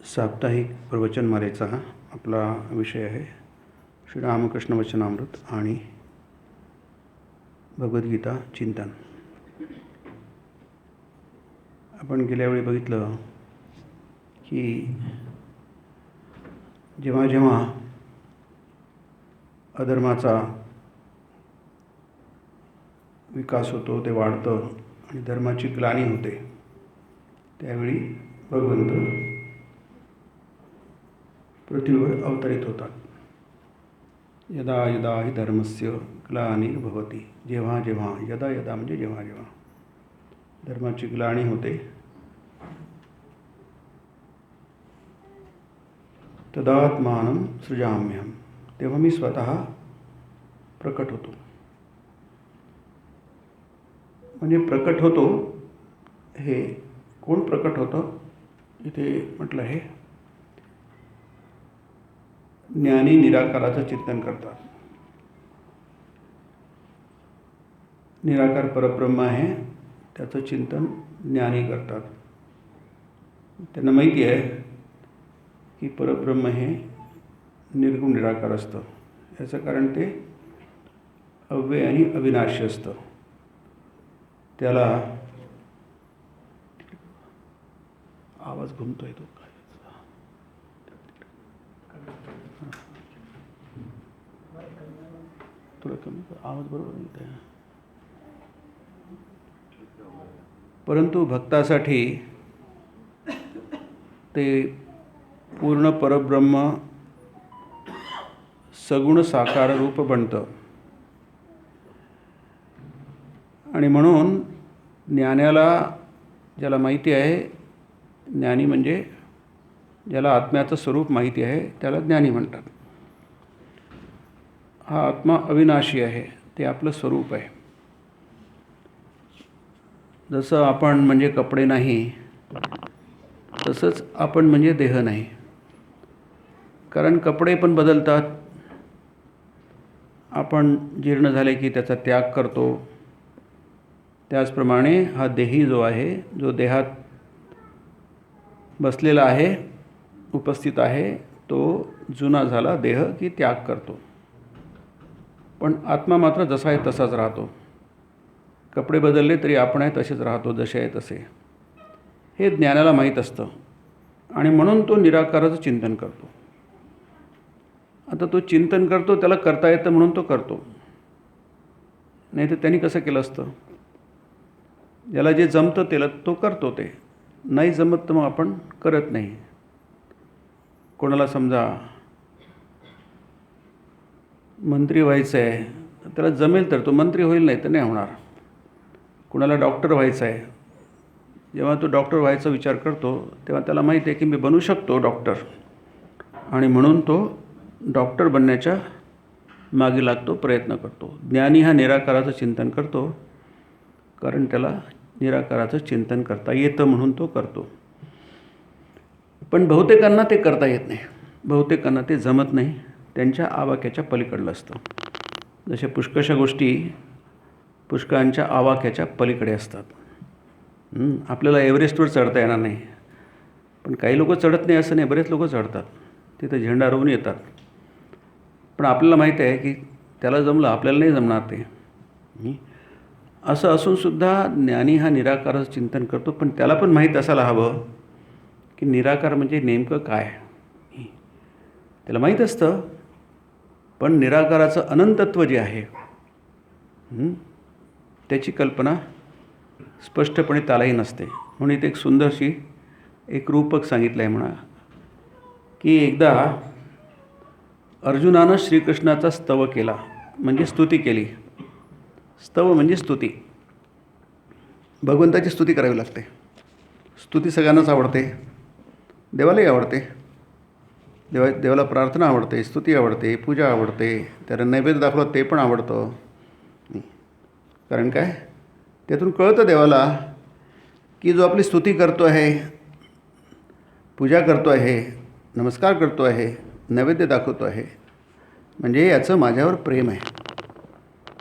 साप्ताहिक प्रवचनमालेचा आपला विषय आहे श्री रामकृष्ण वचनामृत आणि भगवद्गीता चिंतन. आपण गेल्या वेळी बघितलं की जेव्हा जेव्हा अधर्माचा विकास होतो, ते वाढतं आणि धर्माची ग्लानी होते, त्यावेळी भगवंत पृथ्वीवर अवतरित होतात. यदा यदा हि धर्मस्य ग्लानिर्भवति, जेव्हा जेव्हा, यदा यदा म्हणजे जेव्हा जेव्हा धर्माची ग्लानी होते, तदात्मानं सृजाम्यहम्, तेव्हा मी स्वतः प्रकट होतो. म्हणजे प्रकट होतो हे कोण प्रकट होतं? इथे म्हटलं आहे ज्ञानी निराकाराचं चिंतन करतात. निराकार परब्रह्म आहे, त्याचं चिंतन ज्ञानी करतात. त्यांना माहिती आहे की परब्रह्म हे निर्गुण निराकार असतं. याचं कारण ते अव्यय आणि अविनाशी असतं. त्याला आवाज घुमतोय तो काय थोडं कमी आवाज बरोबर येत आहे. परंतु भक्तासाठी ते पूर्ण परब्रह्म सगुण साकार रूप बनतं. आणि म्हणून ज्ञानाला, ज्याला माहिती आहे, ज्ञानी म्हणजे ज्याला आत्म्याचं स्वरूप माहिती आहे त्याला ज्ञानी म्हणतात. हा आत्मा अविनाशी आहे, ते आपलं स्वरूप आहे. जसं आपण म्हणजे कपडे नाही, तसंच आपण म्हणजे देह नाही. कारण कपडे पण बदलतात. आपण जीर्ण झाले की त्याचा त्याग करतो. त्याचप्रमाणे हा देही जो आहे, जो देहात बसलेला आहे, उपस्थित आहे, तो जुना झाला देह की त्याग करतो. पण आत्मा मात्र जसा आहे तसाच राहतो. कपडे बदलले तरी आपण आहे तसेच राहतो, जसे आहे तसे. हे ज्ञानाला माहीत असतं आणि म्हणून तो निराकाराचं चिंतन करतो. आता तो चिंतन करतो, त्याला करता येतं म्हणून तो करतो. नाही तर त्यांनी कसं केलं असतं? ज्याला जे जमतं त्याला तो करतो. ते नाही जमत तर मग आपण करत नाही. कोणाला समजा मंत्री व्हायचं आहे, त्याला जमेल तर तो मंत्री होईल, नाही तर नाही होणार. कुणाला डॉक्टर व्हायचं आहे, जेव्हा तो डॉक्टर व्हायचा विचार करतो तेव्हा त्याला माहिती आहे की मी बनू शकतो डॉक्टर, आणि म्हणून तो डॉक्टर बनण्याच्या मागे लागतो, प्रयत्न करतो. ज्ञानी हा निराकाराचं चिंतन करतो, कारण त्याला निराकाराचं चिंतन करता येतं म्हणून तो करतो. पण बहुतेकांना ते करता येत नाही, बहुतेकांना ते जमत नाही. त्यांच्या आवाक्याच्या पलीकडलं असतं. जसे पुष्कळशा गोष्टी पुष्कळांच्या आवाक्याच्या पलीकडे असतात. आपल्याला एव्हरेस्टवर चढता येणार नाही, पण काही लोक चढत नाही असं नाही, बरेच लोक चढतात. तिथं झेंडा रोवून येतात. पण आपल्याला माहीत आहे की त्याला जमलं, आपल्याला नाही जमणार ते. असं असूनसुद्धा ज्ञानी हा निराकाराचं चिंतन करतो. पण त्याला पण माहीत असायला हवं की निराकार म्हणजे नेमकं काय. त्याला माहीत असतं, पण निराकाराचं अनंतत्व जे आहे त्याची कल्पना स्पष्टपणे त्यालाही नसते. म्हणून इथे एक सुंदरशी एक रूपक सांगितलं आहे म्हणा, की एकदा अर्जुनानं श्रीकृष्णाचा स्तव केला, म्हणजे स्तुती केली. स्तव म्हणजे स्तुती. भगवंताची स्तुती करावी लागते. स्तुती सगळ्यांनाच आवडते, देवालाही आवडते. देवाला प्रार्थना आवडते, स्तुती आवडते, पूजा आवडते, त्याला नैवेद्य दाखवलं ते पण आवडतं. कारण काय, त्यातून कळतं देवाला की जो आपली स्तुती करतो आहे, पूजा करतो आहे, नमस्कार करतो आहे, नैवेद्य दाखवतो आहे, म्हणजे याचं माझ्यावर प्रेम आहे.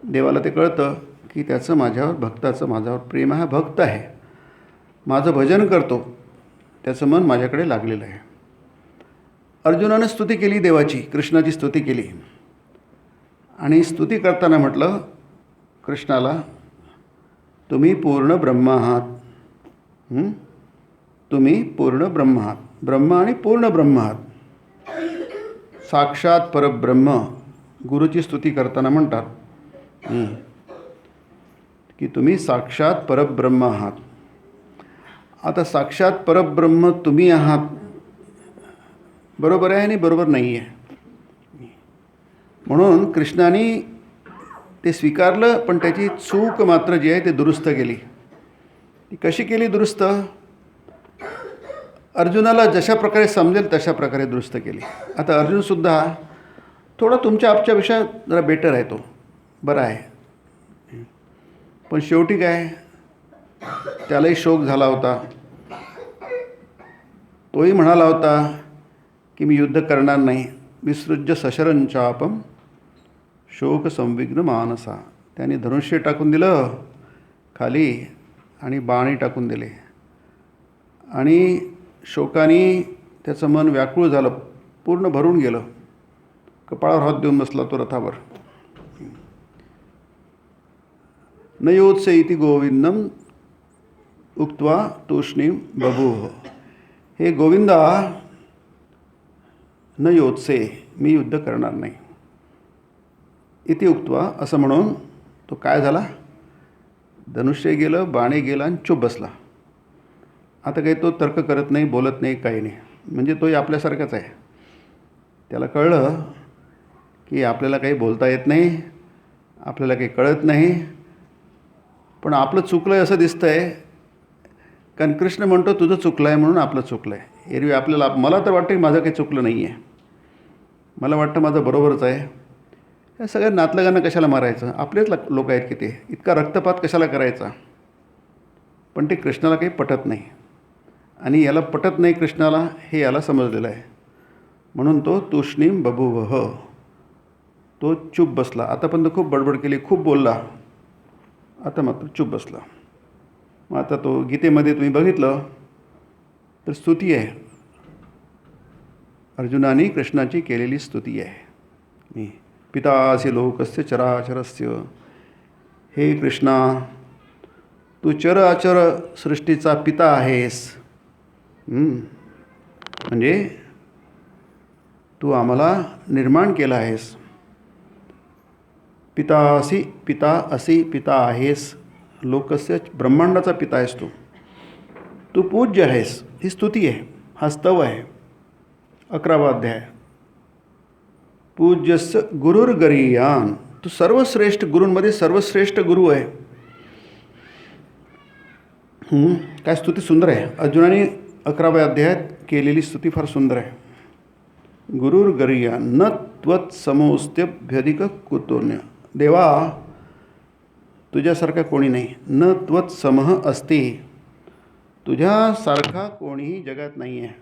देवाला ते कळतं की त्याचं माझ्यावर, भक्ताचं माझ्यावर प्रेम आहे. हा भक्त आहे, माझं भजन करतो, त्याचं मन माझ्याकडे लागलेलं आहे. अर्जुनानं स्तुती केली देवाची, कृष्णाची स्तुती केली. आणि स्तुती करताना म्हटलं कृष्णाला, तुम्ही पूर्ण ब्रह्म आहात. तुम्ही पूर्ण ब्रह्म आहात. ब्रह्म आणि पूर्ण ब्रह्म आहात. साक्षात परब्रह्म गुरुची स्तुती करताना म्हणतात की तुम्ही साक्षात परब्रह्म आहात. आता साक्षात परब्रह्म तुम्ही आहात, बरोबर आहे आणि बरोबर नाही आहे. म्हणून कृष्णाने ते स्वीकारलं, पण त्याची चूक मात्र जी आहे ते दुरुस्त केली. ती कशी केली दुरुस्त? अर्जुनाला जशा प्रकारे समजेल तशा प्रकारे दुरुस्त केली. आता अर्जुनसुद्धा थोडा तुमच्या आपच्यापेक्षा जरा बेटर आहे, तो बरा आहे. पण शेवटी काय, त्यालाही शोक झाला होता. तोही म्हणाला होता की मी युद्ध करणार नाही. विसृज्य सशरंचापम शोक संविघ्न मानसा. त्याने धनुष्य टाकून दिलं खाली आणि बाणी टाकून दिले आणि शोकाने त्याचं मन व्याकुळ झालं, पूर्ण भरून गेलं. कपाळावर हात देऊन बसला तो रथावर. न योत्से इति गोविंदम उक्त्वा तूष्णीम बभूव. हे गोविंदा, न योत्से, मी युद्ध करणार नाही. इति उक्त्वा, असं म्हणून तो काय झाला, धनुष्य गेलं, बाणे गेला आणि चुप बसला. आता काही तो तर्क करत नाही, बोलत नाही, काही नाही. म्हणजे तोही आपल्यासारखाच आहे. त्याला कळलं की आपल्याला काही बोलता येत नाही, आपल्याला काही कळत नाही, पण आपलं चुकलं आहे असं दिसतं आहे. कारण कृष्ण म्हणतो तुझं चुकलं आहे म्हणून आपलं चुकलं आहे. एरवी आपल्याला, मला तर वाटतं की माझं काही चुकलं नाही आहे, मला वाटतं माझं बरोबरच आहे. या सगळ्या नातलगांना कशाला मारायचं, आपलेच लोक आहेत की ते, इतका रक्तपात कशाला करायचा. पण ते कृष्णाला काही पटत नाही. आणि याला पटत नाही कृष्णाला, हे याला समजलेलं आहे. म्हणून तो तूष्णीम बभूवः, तो चूप बसला. आतापर्यंत खूप बडबड केली, खूप बोलला, आता मात्र चूप बसला. मग आता तो गीतेमध्ये तुम्ही बघितलं तर स्तुती आहे, अर्जुनाने कृष्णाची केलेली स्तुती आहे. पितासी लोकस्य चराचरस्य. हे कृष्णा, तू चराचर सृष्टीचा पिता आहेस. म्हणजे तू आम्हाला निर्माण केलं आहेस. पितासी, पिता असी, पिता आहेस. लोकस्य, ब्रह्मांडाचा पिता आहेस तू. तू पूज्य आहेस. ही स्तुती आहे, हा स्तव आहे. 11वा अध्याय. पूज्यस्य गुरुर्गरीयान. तू सर्वश्रेष्ठ गुरूंमध्ये सर्वश्रेष्ठ गुरु आहे. काय स्तुती सुंदर आहे. अर्जुनाने 11व्या अध्यायात केलेली स्तुती फार सुंदर आहे. गुरुर्गरीयान न त्वत् समोस्त्यभ्यधिक कुतोन्य. देवा, तुझ्यासारखा कोणी नाही. न त्वत् समः अस्ति. तुझ्यासारखा कोणीही जगात नाही आहे.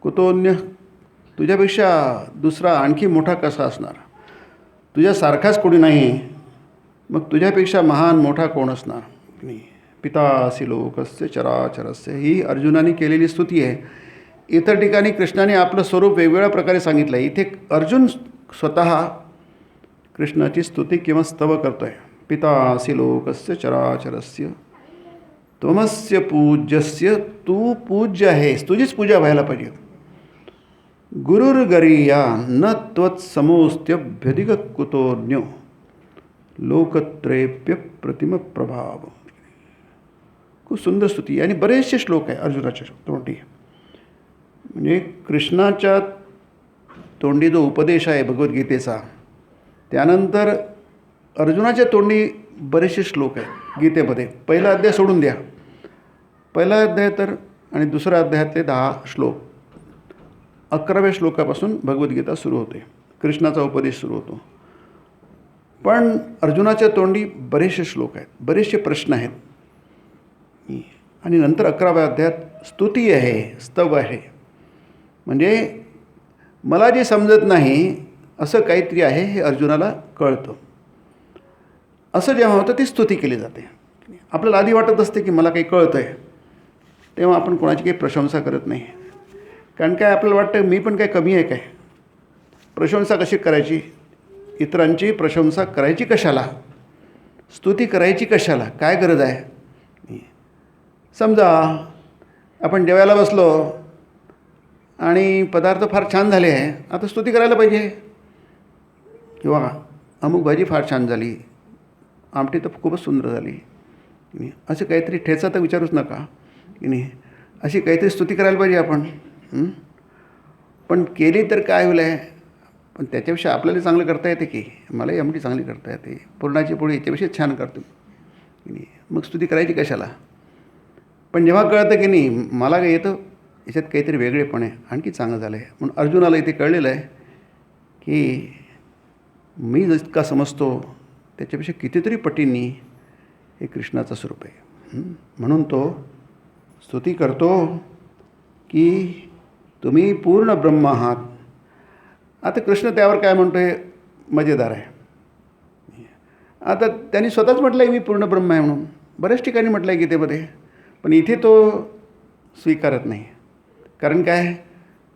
कुतोन्य, तुझ्यापेक्षा दुसरा आणखी मोठा कसा असणार. तुझ्यासारखाच कोणी नाही, मग तुझ्यापेक्षा महान मोठा कोण असणार. पितासी लोकस्य चराचरस्य. ही अर्जुनाने केलेली स्तुती आहे. इतर ठिकाणी कृष्णाने आपलं स्वरूप वेगवेगळ्या प्रकारे सांगितलं आहे. इथे अर्जुन स्वतः कृष्णाची स्तुती किंवा स्तव करतो आहे. पितासी लोकस्य चराचरस्य त्वमस्य पूज्यस्य. तू पूज्य आहेस, तुझीच पूजा व्हायला पाहिजे. गुरुर्गरीया न त्वत् समोस्त्यभ्यधिक कुतोन्यो लोकत्रेप्य प्रतिम प्रभाव. खूप सुंदर स्तुती आणि बरेचसे श्लोक आहे अर्जुनाच्या तोंडी. म्हणजे कृष्णाच्या तोंडी जो उपदेश आहे भगवद्गीतेचा, त्यानंतर अर्जुनाच्या तोंडी बरेचसे श्लोक आहेत गीतेमध्ये. पहिला अध्याय सोडून द्या, पहिला अध्याय तर आणि दुसऱ्या अध्यायातले 10 श्लोक, 11व्या श्लोकापासून भगवद्गीता सुरू होते, कृष्णाचा उपदेश सुरू होतो. पण अर्जुनाच्या तोंडी बरेचसे श्लोक आहेत, बरेचसे प्रश्न आहेत. आणि नंतर 11व्या अध्यायात स्तुती आहे, स्तव आहे. म्हणजे मला जे समजत नाही असं काहीतरी आहे हे अर्जुनाला कळतं. असं जेव्हा होतं ती स्तुती केली जाते. आपल्याला आधी वाटत असते की मला काही कळतं आहे, तेव्हा आपण कोणाची काही प्रशंसा करत नाही. कारण काय आपल्याला वाटतं मी पण काय कमी आहे काय, प्रशंसा कशी करायची, इतरांची प्रशंसा करायची कशाला, स्तुती करायची कशाला, काय गरज आहे. समजा आपण जेवायला बसलो आणि पदार्थ फार छान झाले आहे, आता स्तुती करायला पाहिजे, किंवा अमुक भाजी फार छान झाली, आमटी तर खूपच सुंदर झाली, असं काहीतरी ठेचा तर विचारूच नका की नाही, अशी काहीतरी स्तुती करायला पाहिजे आपण. पण केली तर काय होईल आहे, पण त्याच्यापेक्षा आपल्याला चांगलं करता येते की, मलाही आमटी चांगली करता येते, पुरणाची पोळी याच्यापेक्षा छान करतो की नाही, मग स्तुती करायची कशाला. पण जेव्हा कळतं की नाही मला काय येतं, याच्यात काहीतरी वेगळेपण आहे, आणखी चांगलं झालं आहे, म्हणून अर्जुनाला इथे कळलेलं आहे की मी जितका समजतो त्याच्यापेक्षा कितीतरी पटींनी हे कृष्णाचं स्वरूप आहे. म्हणून तो स्तुती करतो की तुम्ही पूर्ण ब्रह्म आहात. आता कृष्ण त्यावर काय म्हणतो आहे, मजेदार आहे. आता त्यांनी स्वतःच म्हटलं आहे मी पूर्ण ब्रह्म आहे म्हणून, बऱ्याच ठिकाणी म्हटलं आहे गीतेमध्ये, पण इथे तो स्वीकारत नाही. कारण काय,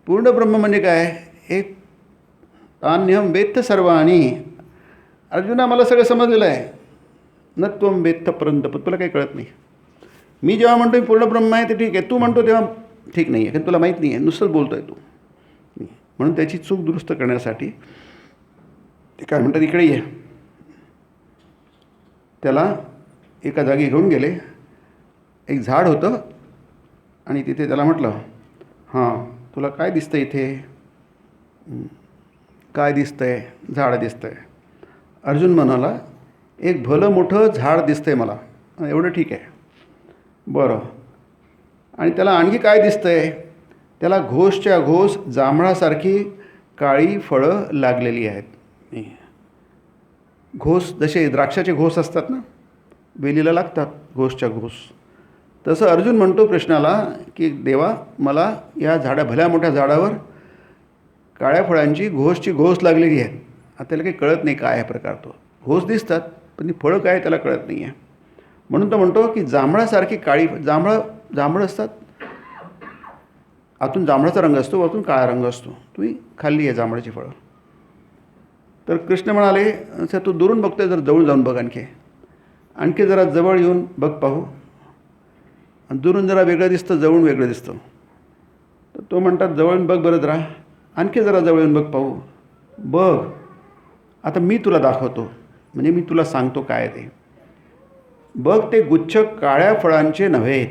पूर्ण ब्रह्म म्हणजे काय, एक तान्यहम वेत्थ सर्वाणी, अर्जुना मला सगळं समजलेलं आहे, न त्वम वेत्थ परंत, पण तुला काही कळत नाही. मी जेव्हा म्हणतो मी पूर्ण ब्रह्म आहे ते ठीक आहे, तू म्हणतो तेव्हा ठीक नाही आहे, कारण तुला माहीत नाही आहे, नुसतंच बोलतो आहे तू. म्हणून त्याची चूक दुरुस्त करण्यासाठी ते काय म्हणतात, इकडे ये. त्याला एका जागी घेऊन गेले, एक झाड होतं आणि तिथे त्याला म्हटलं, हां तुला काय दिसतं इथे, काय दिसतं आहे, झाड दिसतं आहे. अर्जुन म्हणाला एक भलं मोठं झाड दिसतं आहे मला, एवढं ठीक आहे, बरं. आणि त्याला आणखी काय दिसतं आहे, त्याला घोसच्या घोस जांभळासारखी काळी फळं लागलेली आहेत. घोस जसे द्राक्षाचे घोस असतात ना, वेलीला लागतात घोसच्या घोस, तसं अर्जुन म्हणतो कृष्णाला की देवा मला या भल्या मोठ्या झाडावर काळ्या फळांची घोसची घोस लागलेली आहे. आता त्याला काही कळत नाही काय आहे प्रकार, तो घोस दिसतात पण ती फळं काय त्याला कळत नाही आहे. म्हणून तो म्हणतो की जांभळासारखी काळी, जांभळं असतात, आतून जांभळाचा रंग असतो, वरतून काळा रंग असतो, तुम्ही खाल्ली आहे जांभळाची फळं. तर कृष्ण म्हणाले अच्छा तू दुरून बघतोय, जर जवळ जाऊन बघ, आणखी जरा जवळ येऊन बघ पाहू. दुरून जरा वेगळं दिसतं, जवळून वेगळं दिसतं. तर तो म्हणतात जवळ येऊन बघ बरं जरा, आणखी जरा जवळ येऊन बघ पाहू. बघ आता मी तुला दाखवतो, म्हणजे मी तुला सांगतो काय ते. बघ ते गुच्छ काळ्या फळांचे नव्हेत,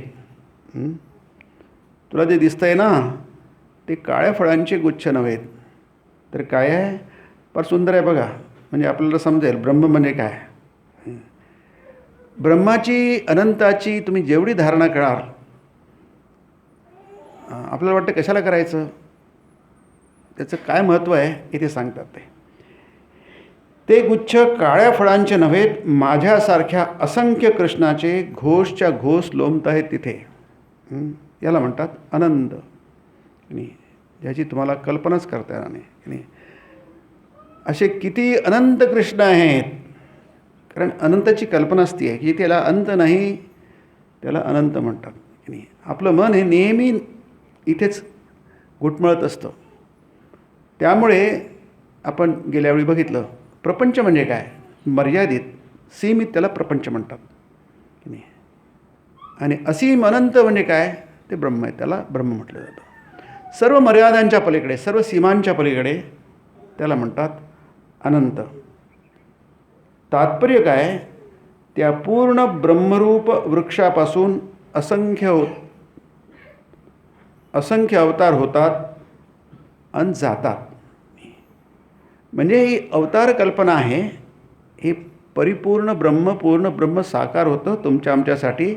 तुला जे दिसतंय ना ते काळ्या फळांचे गुच्छ नव्हेत, तर काय आहे, फार सुंदर आहे बघा. म्हणजे आपल्याला समजेल ब्रह्म म्हणजे काय. ब्रह्माची अनंताची तुम्ही जेवढी धारणा कराल, आपल्याला वाटतं कशाला करायचं, त्याचं काय महत्त्व आहे इथे सांगतात. ते गुच्छ काळ्या फळांचे नव्हेत, माझ्यासारख्या असंख्य कृष्णाचे घोषच्या घोष लोंबत आहेत तिथे. याला म्हणतात आनंद, ज्याची तुम्हाला कल्पनाच करता येणार नाही. असे किती अनंत कृष्ण आहेत, कारण अनंताची कल्पनाच ती आहे की त्याला अंत नाही, त्याला अनंत म्हणतात. आपलं मन हे नेहमी इथेच घुटमळत असतं. त्यामुळे आपण गेल्या वेळी बघितलं प्रपंच म्हणजे काय, मर्यादित सीमित, त्याला प्रपंच म्हणतात. आणि असीम अनंत म्हणजे काय, ते ब्रह्म आहे, त्याला ब्रह्म म्हटलं जातं. सर्व मर्यादांच्या पलीकडे, सर्व सीमांच्या पलीकडे त्याला म्हणतात अनंत. तात्पर्य काय, त्या पूर्ण ब्रह्मरूप वृक्षापासून असंख्य अवतार होतात आणि जातात. म्हणजे ही अवतार कल्पना आहे, हे परिपूर्ण ब्रह्म साकार होतं तुमच्या आमच्यासाठी.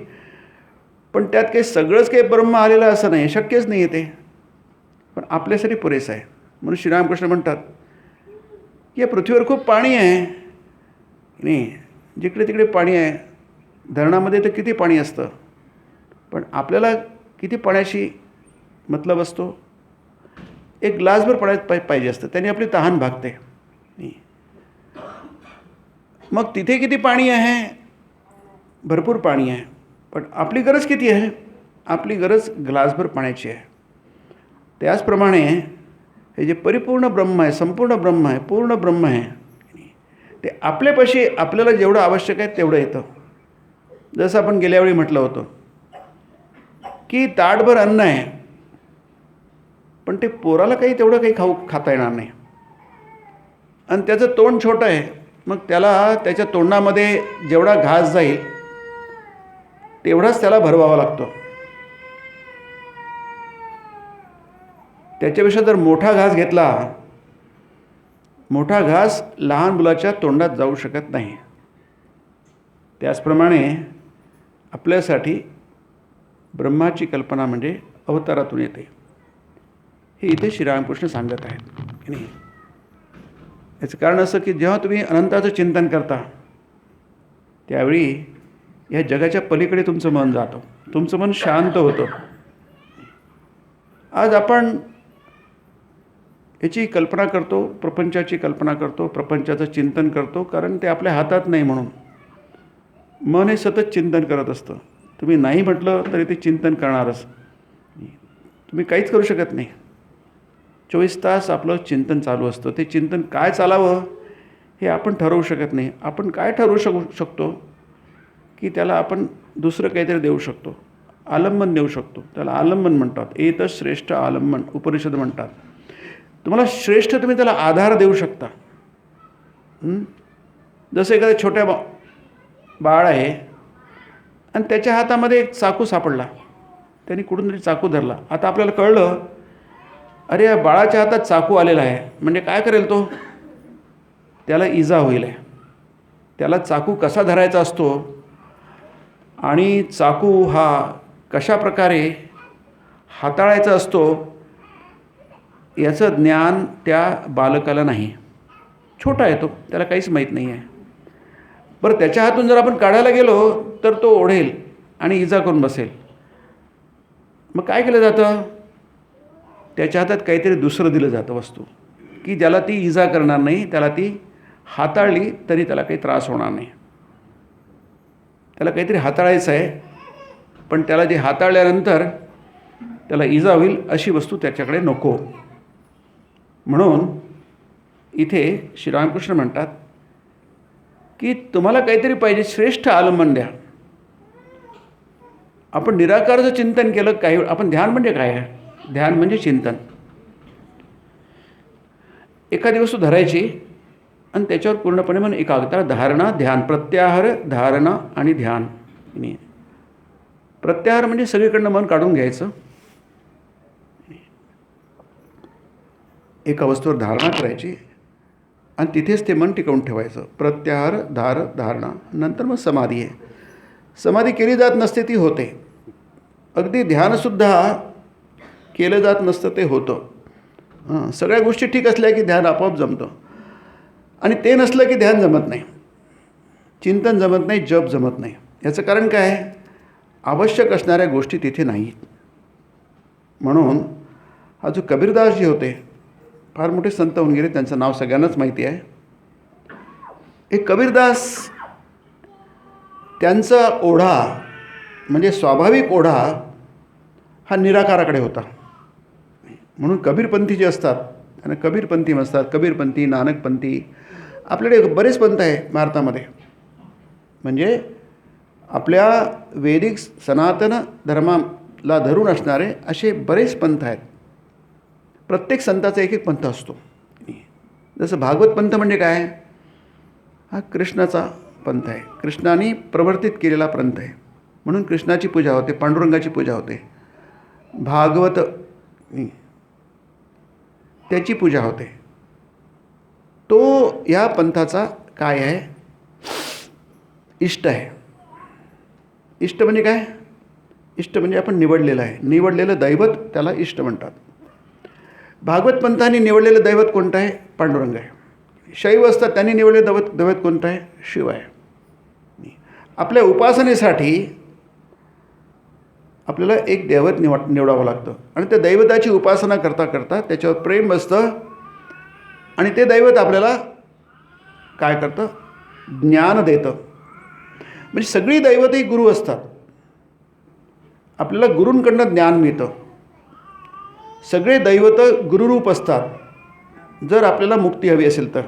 पण त्यात काही सगळंच काही ब्रह्म आलेलं असं नाही, शक्यच नाही आहे ते, पण आपल्यासाठी पुरेसं आहे. म्हणून श्रीरामकृष्ण म्हणतात की या पृथ्वीवर खूप पाणी आहे, नाही जिकडे तिकडे पाणी आहे. धरणामध्ये तर किती पाणी असतं, पण आपल्याला किती पाण्याशी मतलब असतो, एक ग्लासभर पाण्यात पाहिजे असतं, त्याने आपली तहान भागते. मग तिथे किती पाणी आहे, भरपूर पाणी आहे, पण आपली गरज किती आहे, आपली गरज ग्लासभर पाण्याची आहे. त्याचप्रमाणे हे जे परिपूर्ण ब्रह्म आहे, संपूर्ण ब्रह्म आहे, पूर्ण ब्रह्म आहे, ते आपल्यापाशी आपल्याला जेवढं आवश्यक आहे तेवढं येतं. जसं आपण गेल्यावेळी म्हटलं होतं की ताटभर अन्न आहे, पण ते पोराला तेवढं काही खाता येणार नाही. आणि त्याचं तोंड छोटं आहे, मग त्याला त्याच्या तोंडामध्ये जेवढा घास जाईल तेवढाच त्याला भरवावा लागतो. त्याच्यापेक्षा जर मोठा घास घेतला, मोठा घास लहान मुलाच्या तोंडात जाऊ शकत नाही. त्याचप्रमाणे आपल्यासाठी ब्रह्माची कल्पना म्हणजे अवतारातून येते, हे इथे श्रीरामकृष्ण सांगत आहेत की नाही. याचं कारण असं की जेव्हा तुम्ही अनंताचं चिंतन करता त्यावेळी या जगाच्या पलीकडे तुमचं मन जातं, तुमचं मन शांत होतं. आज आपण याची कल्पना करतो, प्रपंचाची कल्पना करतो, प्रपंचाचं चिंतन करतो, कारण ते आपल्या हातात नाही म्हणून. मन हे सतत चिंतन करत असतं. तुम्ही नाही म्हटलं तरी ते चिंतन करणारच. तुम्ही काहीच करू शकत नाही. 24 तास आपलं चिंतन चालू असतं. ते चिंतन काय चालावं हे आपण ठरवू शकत नाही. आपण काय ठरवू शकतो की त्याला आपण दुसरं काहीतरी देऊ शकतो, आलंबन देऊ शकतो. त्याला आलंबन म्हणतात. एतच श्रेष्ठ आलंबन उपनिषद म्हणतात. तुम्हाला श्रेष्ठ तुम्ही त्याला आधार देऊ शकता. जसं एखाद्या छोट्या बाळ आहे आणि त्याच्या हातामध्ये एक चाकू सापडला, त्यांनी कुठून तरी चाकू धरला. आता आपल्याला कळलं, अरे या बाळाच्या हातात चाकू आलेला आहे, म्हणजे काय करेल तो, त्याला इजा होईल आहे. त्याला चाकू कसा धरायचा असतो आणि चाकू हा कशा प्रकारे हाताळायचा असतो याचं ज्ञान त्या बालकाला नाही. छोटा आहे तो, त्याला काहीच माहीत नाही आहे. बरं, त्याच्या हातून जर आपण काढायला गेलो तर तो ओढेल आणि इजा करून बसेल. मग काय केलं जातं, त्याच्या हातात काहीतरी दुसरं दिलं जातं वस्तू, की ज्याला ती इजा करणार नाही, त्याला ती हाताळली तरी त्याला काही त्रास होणार नाही. त्याला काहीतरी हाताळायचं आहे, पण त्याला जे हाताळल्यानंतर त्याला इजा होईल अशी वस्तू त्याच्याकडे नको. म्हणून इथे श्रीरामकृष्ण म्हणतात की तुम्हाला काहीतरी पाहिजे, श्रेष्ठ आलंबन द्या. आपण निराकाराचं चिंतन केलं काही. आपण ध्यान म्हणजे काय आहे, ध्यान म्हणजे चिंतन. एखादी वस्तू धरायची आणि त्याच्यावर पूर्णपणे मन एकाग्रता, धारणा, ध्यान, प्रत्याहार, धारणा आणि ध्यान. प्रत्याहार म्हणजे सगळीकडनं मन काढून घ्यायचं, एका वस्तूवर धारणा करायची आणि तिथेच ते मन टिकवून ठेवायचं. प्रत्याहार, धारणा, नंतर मग समाधी आहे. समाधी केली जात नसते, ती होते. अगदी ध्यानसुद्धा केलं जात नसतं, ते होतं. सगळ्या गोष्टी ठीक असल्या की ध्यान आपोआप जमतं, आणि ते नसलं की ध्यान जमत नाही, चिंतन जमत नाही, जप जमत नाही. याचं कारण काय, आवश्यक असणाऱ्या गोष्टी तिथे नाहीत. म्हणून हा जो कबीरदासजी होते, फार मोठे संत होऊन गेले, त्यांचं नाव सगळ्यांनाच माहिती आहे. एक कबीरदास, त्यांचा ओढा म्हणजे स्वाभाविक ओढा हा निराकाराकडे होता. म्हणून कबीरपंथी जे असतात त्यांना कबीरपंथी म्हणतात. कबीरपंथी, नानकपंथी, आपल्याकडे बरेच पंथ आहे भारतामध्ये. म्हणजे आपल्या वैदिक सनातन धर्माला धरून असणारे असे बरेच पंथ आहेत. प्रत्येक संताचा एक एक पंथ असतो. जसं भागवत पंथ म्हणजे काय, हा कृष्णाचा पंथ आहे. कृष्णाने प्रवर्तित केलेला पंथ आहे, म्हणून कृष्णाची पूजा होते, पांडुरंगाची पूजा होते. भागवत त्याची पूजा होते. तो या पंथाचा काय आहे, इष्ट आहे. इष्ट म्हणजे काय, इष्ट म्हणजे आपण निवडलेलं आहे, निवडलेलं दैवत, त्याला इष्ट म्हणतात. भागवत पंथांनी निवडलेलं दैवत कोणतं आहे, पांडुरंग आहे. शैव असतात, त्यांनी निवडलेलं दैवत कोणतं आहे, शिव आहे. आपल्या उपासनेसाठी आपल्याला एक दैवत निवडावं लागतं, आणि त्या दैवताची उपासना करता करता त्याच्यावर प्रेम बसतं, आणि ते दैवत आपल्याला काय करतं, ज्ञान देतं. म्हणजे सगळी दैवतही गुरु असतात. आपल्याला गुरूंकडनं ज्ञान मिळतं. सगळे दैवत गुरुरूप असतात जर आपल्याला मुक्ती हवी असेल तर.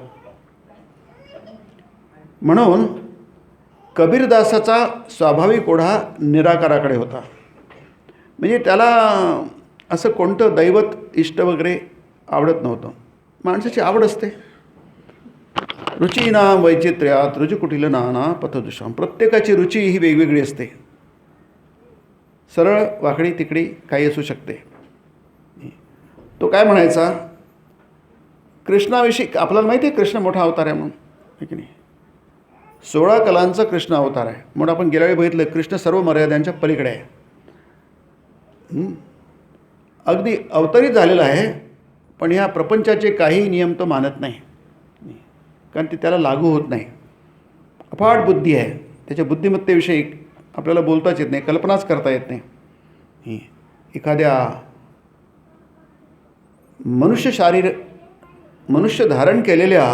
म्हणून कबीरदासाचा स्वाभाविक ओढा निराकाराकडे होता. म्हणजे त्याला असं कोणतं दैवत इष्ट वगैरे आवडत नव्हतं. माणसाची आवड असते. रुचीनाम वैचित्र्यात रुजुकुटील नाना पथदुषाम. प्रत्येकाची रुची ही वेगवेगळी असते. सरळ वाकडी तिकडी काही असू शकते. तो काय म्हणायचा, कृष्णाविषयी आपल्याला माहिती आहे कृष्ण मोठा अवतार आहे म्हणून, आहे की नाही. 16 कलांचा कृष्ण अवतार आहे म्हणून आपण गेल्या वेळी बघितलं कृष्ण सर्व मर्यादांच्या पलीकडे आहे. अगदी अवतरित झालेला आहे, पण ह्या प्रपंचाचे काही नियम तो मानत नाही, कारण ते त्याला लागू होत नाही. अफाट बुद्धी आहे. त्याच्या बुद्धिमत्तेविषयी आपल्याला बोलताच येत नाही, कल्पनाच करता येत नाही. एखाद्या मनुष्य धारण केलेल्या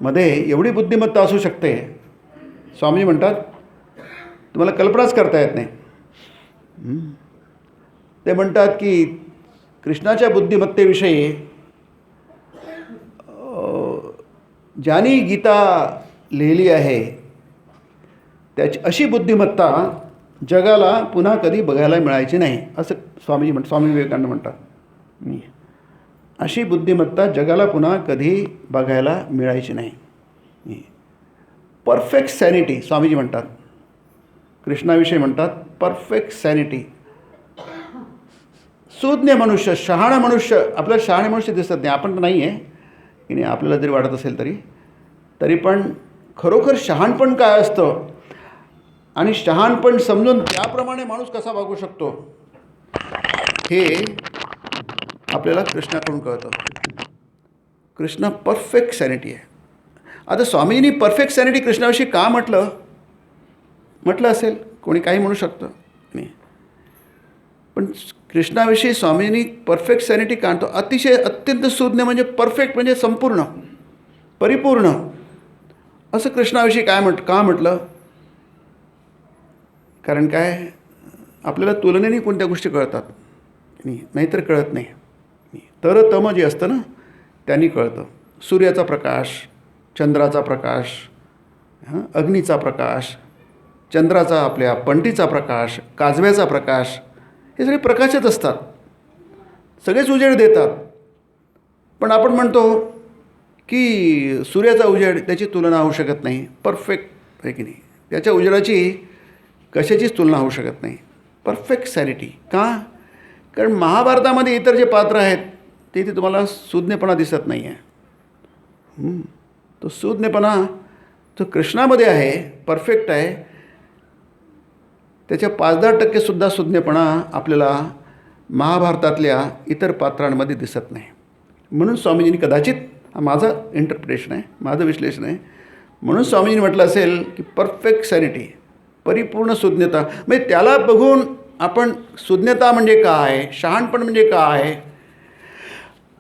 मध्ये एवढी बुद्धिमत्ता असू शकते, स्वामी म्हणतात तुम्हाला कल्पनाच करता येत नाही. ते म्हणतात की कृष्णाच्या बुद्धिमत्तेविषयी ज्यानी गीता लिहिली आहे त्याची अशी बुद्धिमत्ता जगाला पुन्हा कधी बघायला मिळायची नाही, असं स्वामी विवेकानंद म्हणतात. अशी बुद्धिमत्ता जगाला पुन्हा कधी बघायला मिळायची नाही. परफेक्ट सॅनिटी स्वामीजी म्हणतात. कृष्णाविषयी म्हणतात परफेक्ट सॅनिटी. सुज्ञ मनुष्य, शहाणा मनुष्य. आपल्याला शहाणे मनुष्य दिसत नाही, आपण तर नाही आहे की नाही, आपल्याला जरी वाटत असेल तरी पण खरोखर शहाणपण काय असतं आणि शहाणपण समजून त्याप्रमाणे माणूस कसा वागू शकतो हे आपल्याला कृष्णाकडून कळतं. कृष्ण परफेक्ट सॅनिटी आहे. आता स्वामींनी परफेक्ट सॅनिटी कृष्णाविषयी का म्हटलं असेल, कोणी काही म्हणू शकतं नाही, पण कृष्णाविषयी स्वामींनी परफेक्ट सॅनिटी का आणतो. अत्यंत सुज्ञ म्हणजे परफेक्ट म्हणजे संपूर्ण परिपूर्ण असं कृष्णाविषयी का म्हटलं. कारण काय, आपल्याला तुलनेने कोणत्या गोष्टी कळतात, नाहीतर कळत नाही. तरतम जे असतं ना त्यांनी कळतं. सूर्याचा प्रकाश, चंद्राचा प्रकाश, अग्नीचा प्रकाश, चंद्राचा आपल्या पंटीचा प्रकाश, काजव्याचा प्रकाश, हे सगळे प्रकाशच असतात. सगळेच उजेड देतात. पण आपण म्हणतो की सूर्याचा उजेड त्याची तुलना होऊ शकत नाही, परफेक्ट आहे की नाही. त्याच्या उजेडाची कशाचीच तुलना होऊ शकत नाही. परफेक्ट सॅनिटी का, कारण महाभारतामध्ये इतर जे पात्र आहेत ते इथे तुम्हाला सुज्ञपणा दिसत नाही आहे. तो सुज्ञपणा तो कृष्णामध्ये आहे, परफेक्ट आहे. त्याच्या 5-10% सुद्धा सुज्ञपणा आपल्याला महाभारतातल्या इतर पात्रांमध्ये दिसत नाही. म्हणून स्वामीजींनी कदाचित, हा माझं इंटरप्रिटेशन आहे, माझं विश्लेषण आहे, म्हणून स्वामीजींनी म्हटलं असेल की परफेक्ट सॅनिटी, परिपूर्ण सुज्ञता. म्हणजे त्याला बघून आपण सुज्ञता म्हणजे काय, शहाणपण म्हणजे काय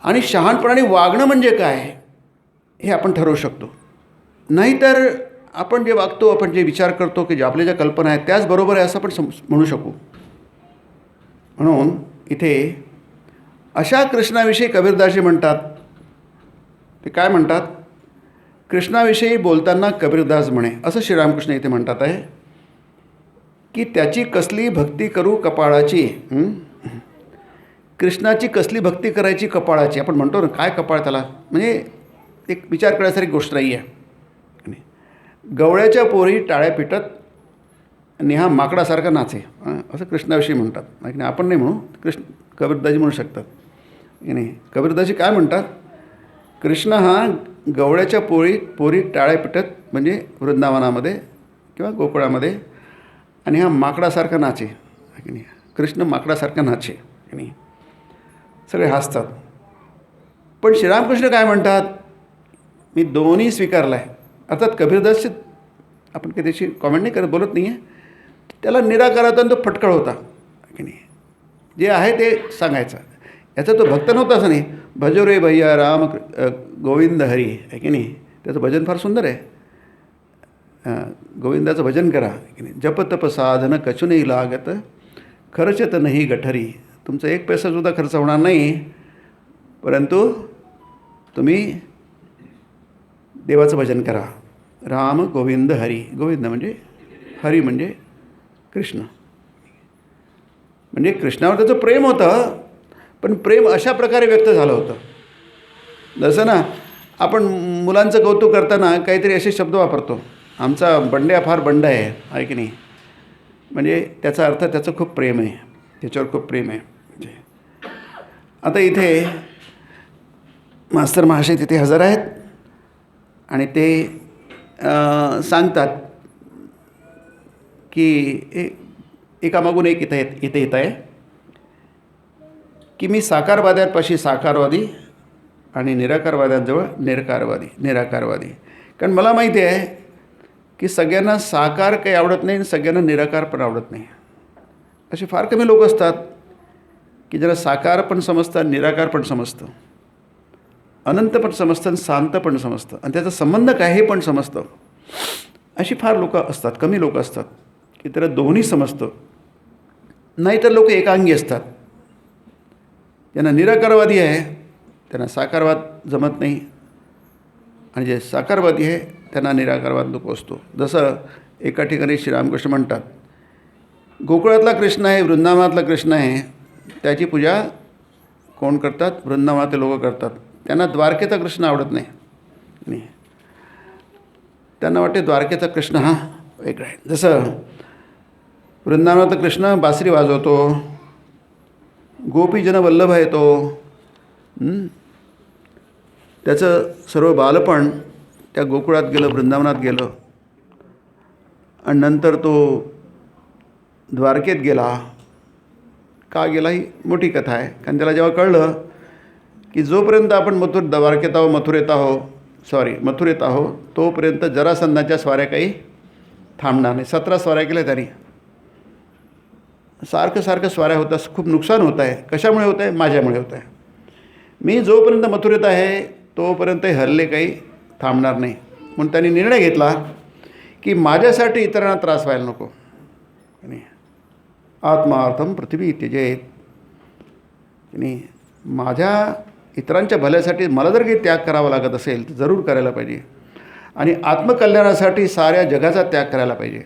आणि शहाणपणाने वागणं म्हणजे काय हे आपण ठरवू शकतो. नाहीतर आपण जे वागतो, आपण जे विचार करतो, की जे आपल्या ज्या कल्पना आहेत त्याचबरोबर आहे असं आपण म्हणू शकू. म्हणून इथे अशा कृष्णाविषयी कबीरदासजी म्हणतात. ते काय म्हणतात, कृष्णाविषयी बोलताना कबीरदास म्हणे असं श्रीरामकृष्ण इथे म्हणतात आहे की त्याची कसली भक्ती करू कपाळाची. कृष्णाची कसली भक्ती करायची कपाळाची. आपण म्हणतो ना काय कपाळ त्याला, म्हणजे एक विचार करण्यासारखी गोष्ट नाही आहे. गवळ्याच्या पोरी टाळ्या पिटत नेहा माकडासारखा नाचे असं कृष्णाविषयी म्हणतात. नाही आपण नाही म्हणू, कबीरदासजी म्हणू शकतात की नाही. कबीरदासजी काय म्हणतात, कृष्ण हा गवळ्याच्या पोरी टाळ्या पिटत म्हणजे वृंदावनामध्ये किंवा गोकुळामध्ये, आणि हा माकडासारखा नाचे की नाही. कृष्ण माकडासारखा नाचे की नाही. सगळे हसतात. पण श्रीरामकृष्ण काय म्हणतात, मी दोन्ही स्वीकारलं आहे. अर्थात कबीरदासची आपण काही त्याची कॉमेंट नाही करत, बोलत नाही आहे. त्याला निराकारातून तो फटकळ होता की नाही. जे आहे ते सांगायचं. याचा तो भक्त नव्हता असं नाही. भजो रे भैया राम गोविंद हरी आहे की नाही. त्याचं भजन फार सुंदर आहे. गोविंदाचं भजन करा की नाही. जप तप साधन कछु नाही लागत, खर्चत नाही गठरी, तुमचा एक पैसासुद्धा खर्च होणार नाही, परंतु तुम्ही देवाचं भजन करा. राम गोविंद हरी. गोविंद म्हणजे हरी म्हणजे कृष्ण. म्हणजे कृष्णावर त्याचं प्रेम होतं, पण प्रेम अशा प्रकारे व्यक्त झालं होतं. जसं ना आपण मुलांचं कौतुक करताना काहीतरी असे शब्द वापरतो, आमचा बंड्या फार बंड आहे की नाही. म्हणजे त्याचा अर्थ त्याचं खूप प्रेम आहे, त्याच्यावर खूप प्रेम आहे. आता इथे मास्तर महाशय तिथे हजर आहेत आणि ते सांगतात की एकामागून एक इथे येत आहे की मी साकारवाद्यांपाशी साकारवादी आणि निराकारवाद्यांजवळ निराकारवादी. कारण मला माहिती आहे की सगळ्यांना साकार काही आवडत नाही आणि सगळ्यांना निराकार पण आवडत नाही. असे फार कमी लोक असतात की ज्याला साकार पण समजतं, निराकार पण समजतं, अनंत पण समजतं आणि शांत पण समजतं आणि त्याचा संबंध काय हे पण समजतं. अशी फार लोक असतात, कमी लोक असतात की त्याला दोन्ही समजतं. नाहीतर लोक एकांगी असतात, ज्यांना निराकारवादी आहे त्यांना साकारवाद जमत नाही आणि जे साकारवादी आहे त्यांना निराकारवाद नको असतो. जसं एका ठिकाणी श्रीरामकृष्ण म्हणतात, गोकुळातला कृष्ण आहे, वृंदावनातला कृष्ण आहे, त्याची पूजा कोण करतात? वृंदावनातले लोक करतात. त्यांना द्वारकेचा कृष्ण आवडत नाही. त्यांना वाटते द्वारकेचा कृष्ण हा वेगळा आहे. जसं वृंदावनातला कृष्ण बासरी वाजवतो, गोपीजन वल्लभ आहे तो, त्याचं सर्व बालपण त्या गोकुळात गेलं, वृंदावनात गेलं आणि नंतर तो द्वारकेत गेला. का गेला ही मोठी कथा आहे. कारण त्याला जेव्हा कळलं की जोपर्यंत आपण मथुरेत आहो तोपर्यंत जरासंधाच्या स्वाऱ्या काही थांबणार नाही. 17 स्वाऱ्या केल्या त्यांनी. सारखं स्वाऱ्या होतात, खूप नुकसान होत आहे. कशामुळे होत आहे? माझ्यामुळे होत आहे. मी जोपर्यंत मथुरेत आहे तोपर्यंत हल्ले काही थांबणार नाही. म्हणून त्यांनी निर्णय घेतला की माझ्यासाठी इतरांना त्रास व्हायला नको. आणि आत्मार्थम पृथ्वी त्यजेत. आणि माझ्या इतरांच्या भल्यासाठी मला जर काही त्याग करावा लागत असेल तर जरूर करायला पाहिजे. आणि आत्मकल्याणासाठी साऱ्या जगाचा त्याग करायला पाहिजे.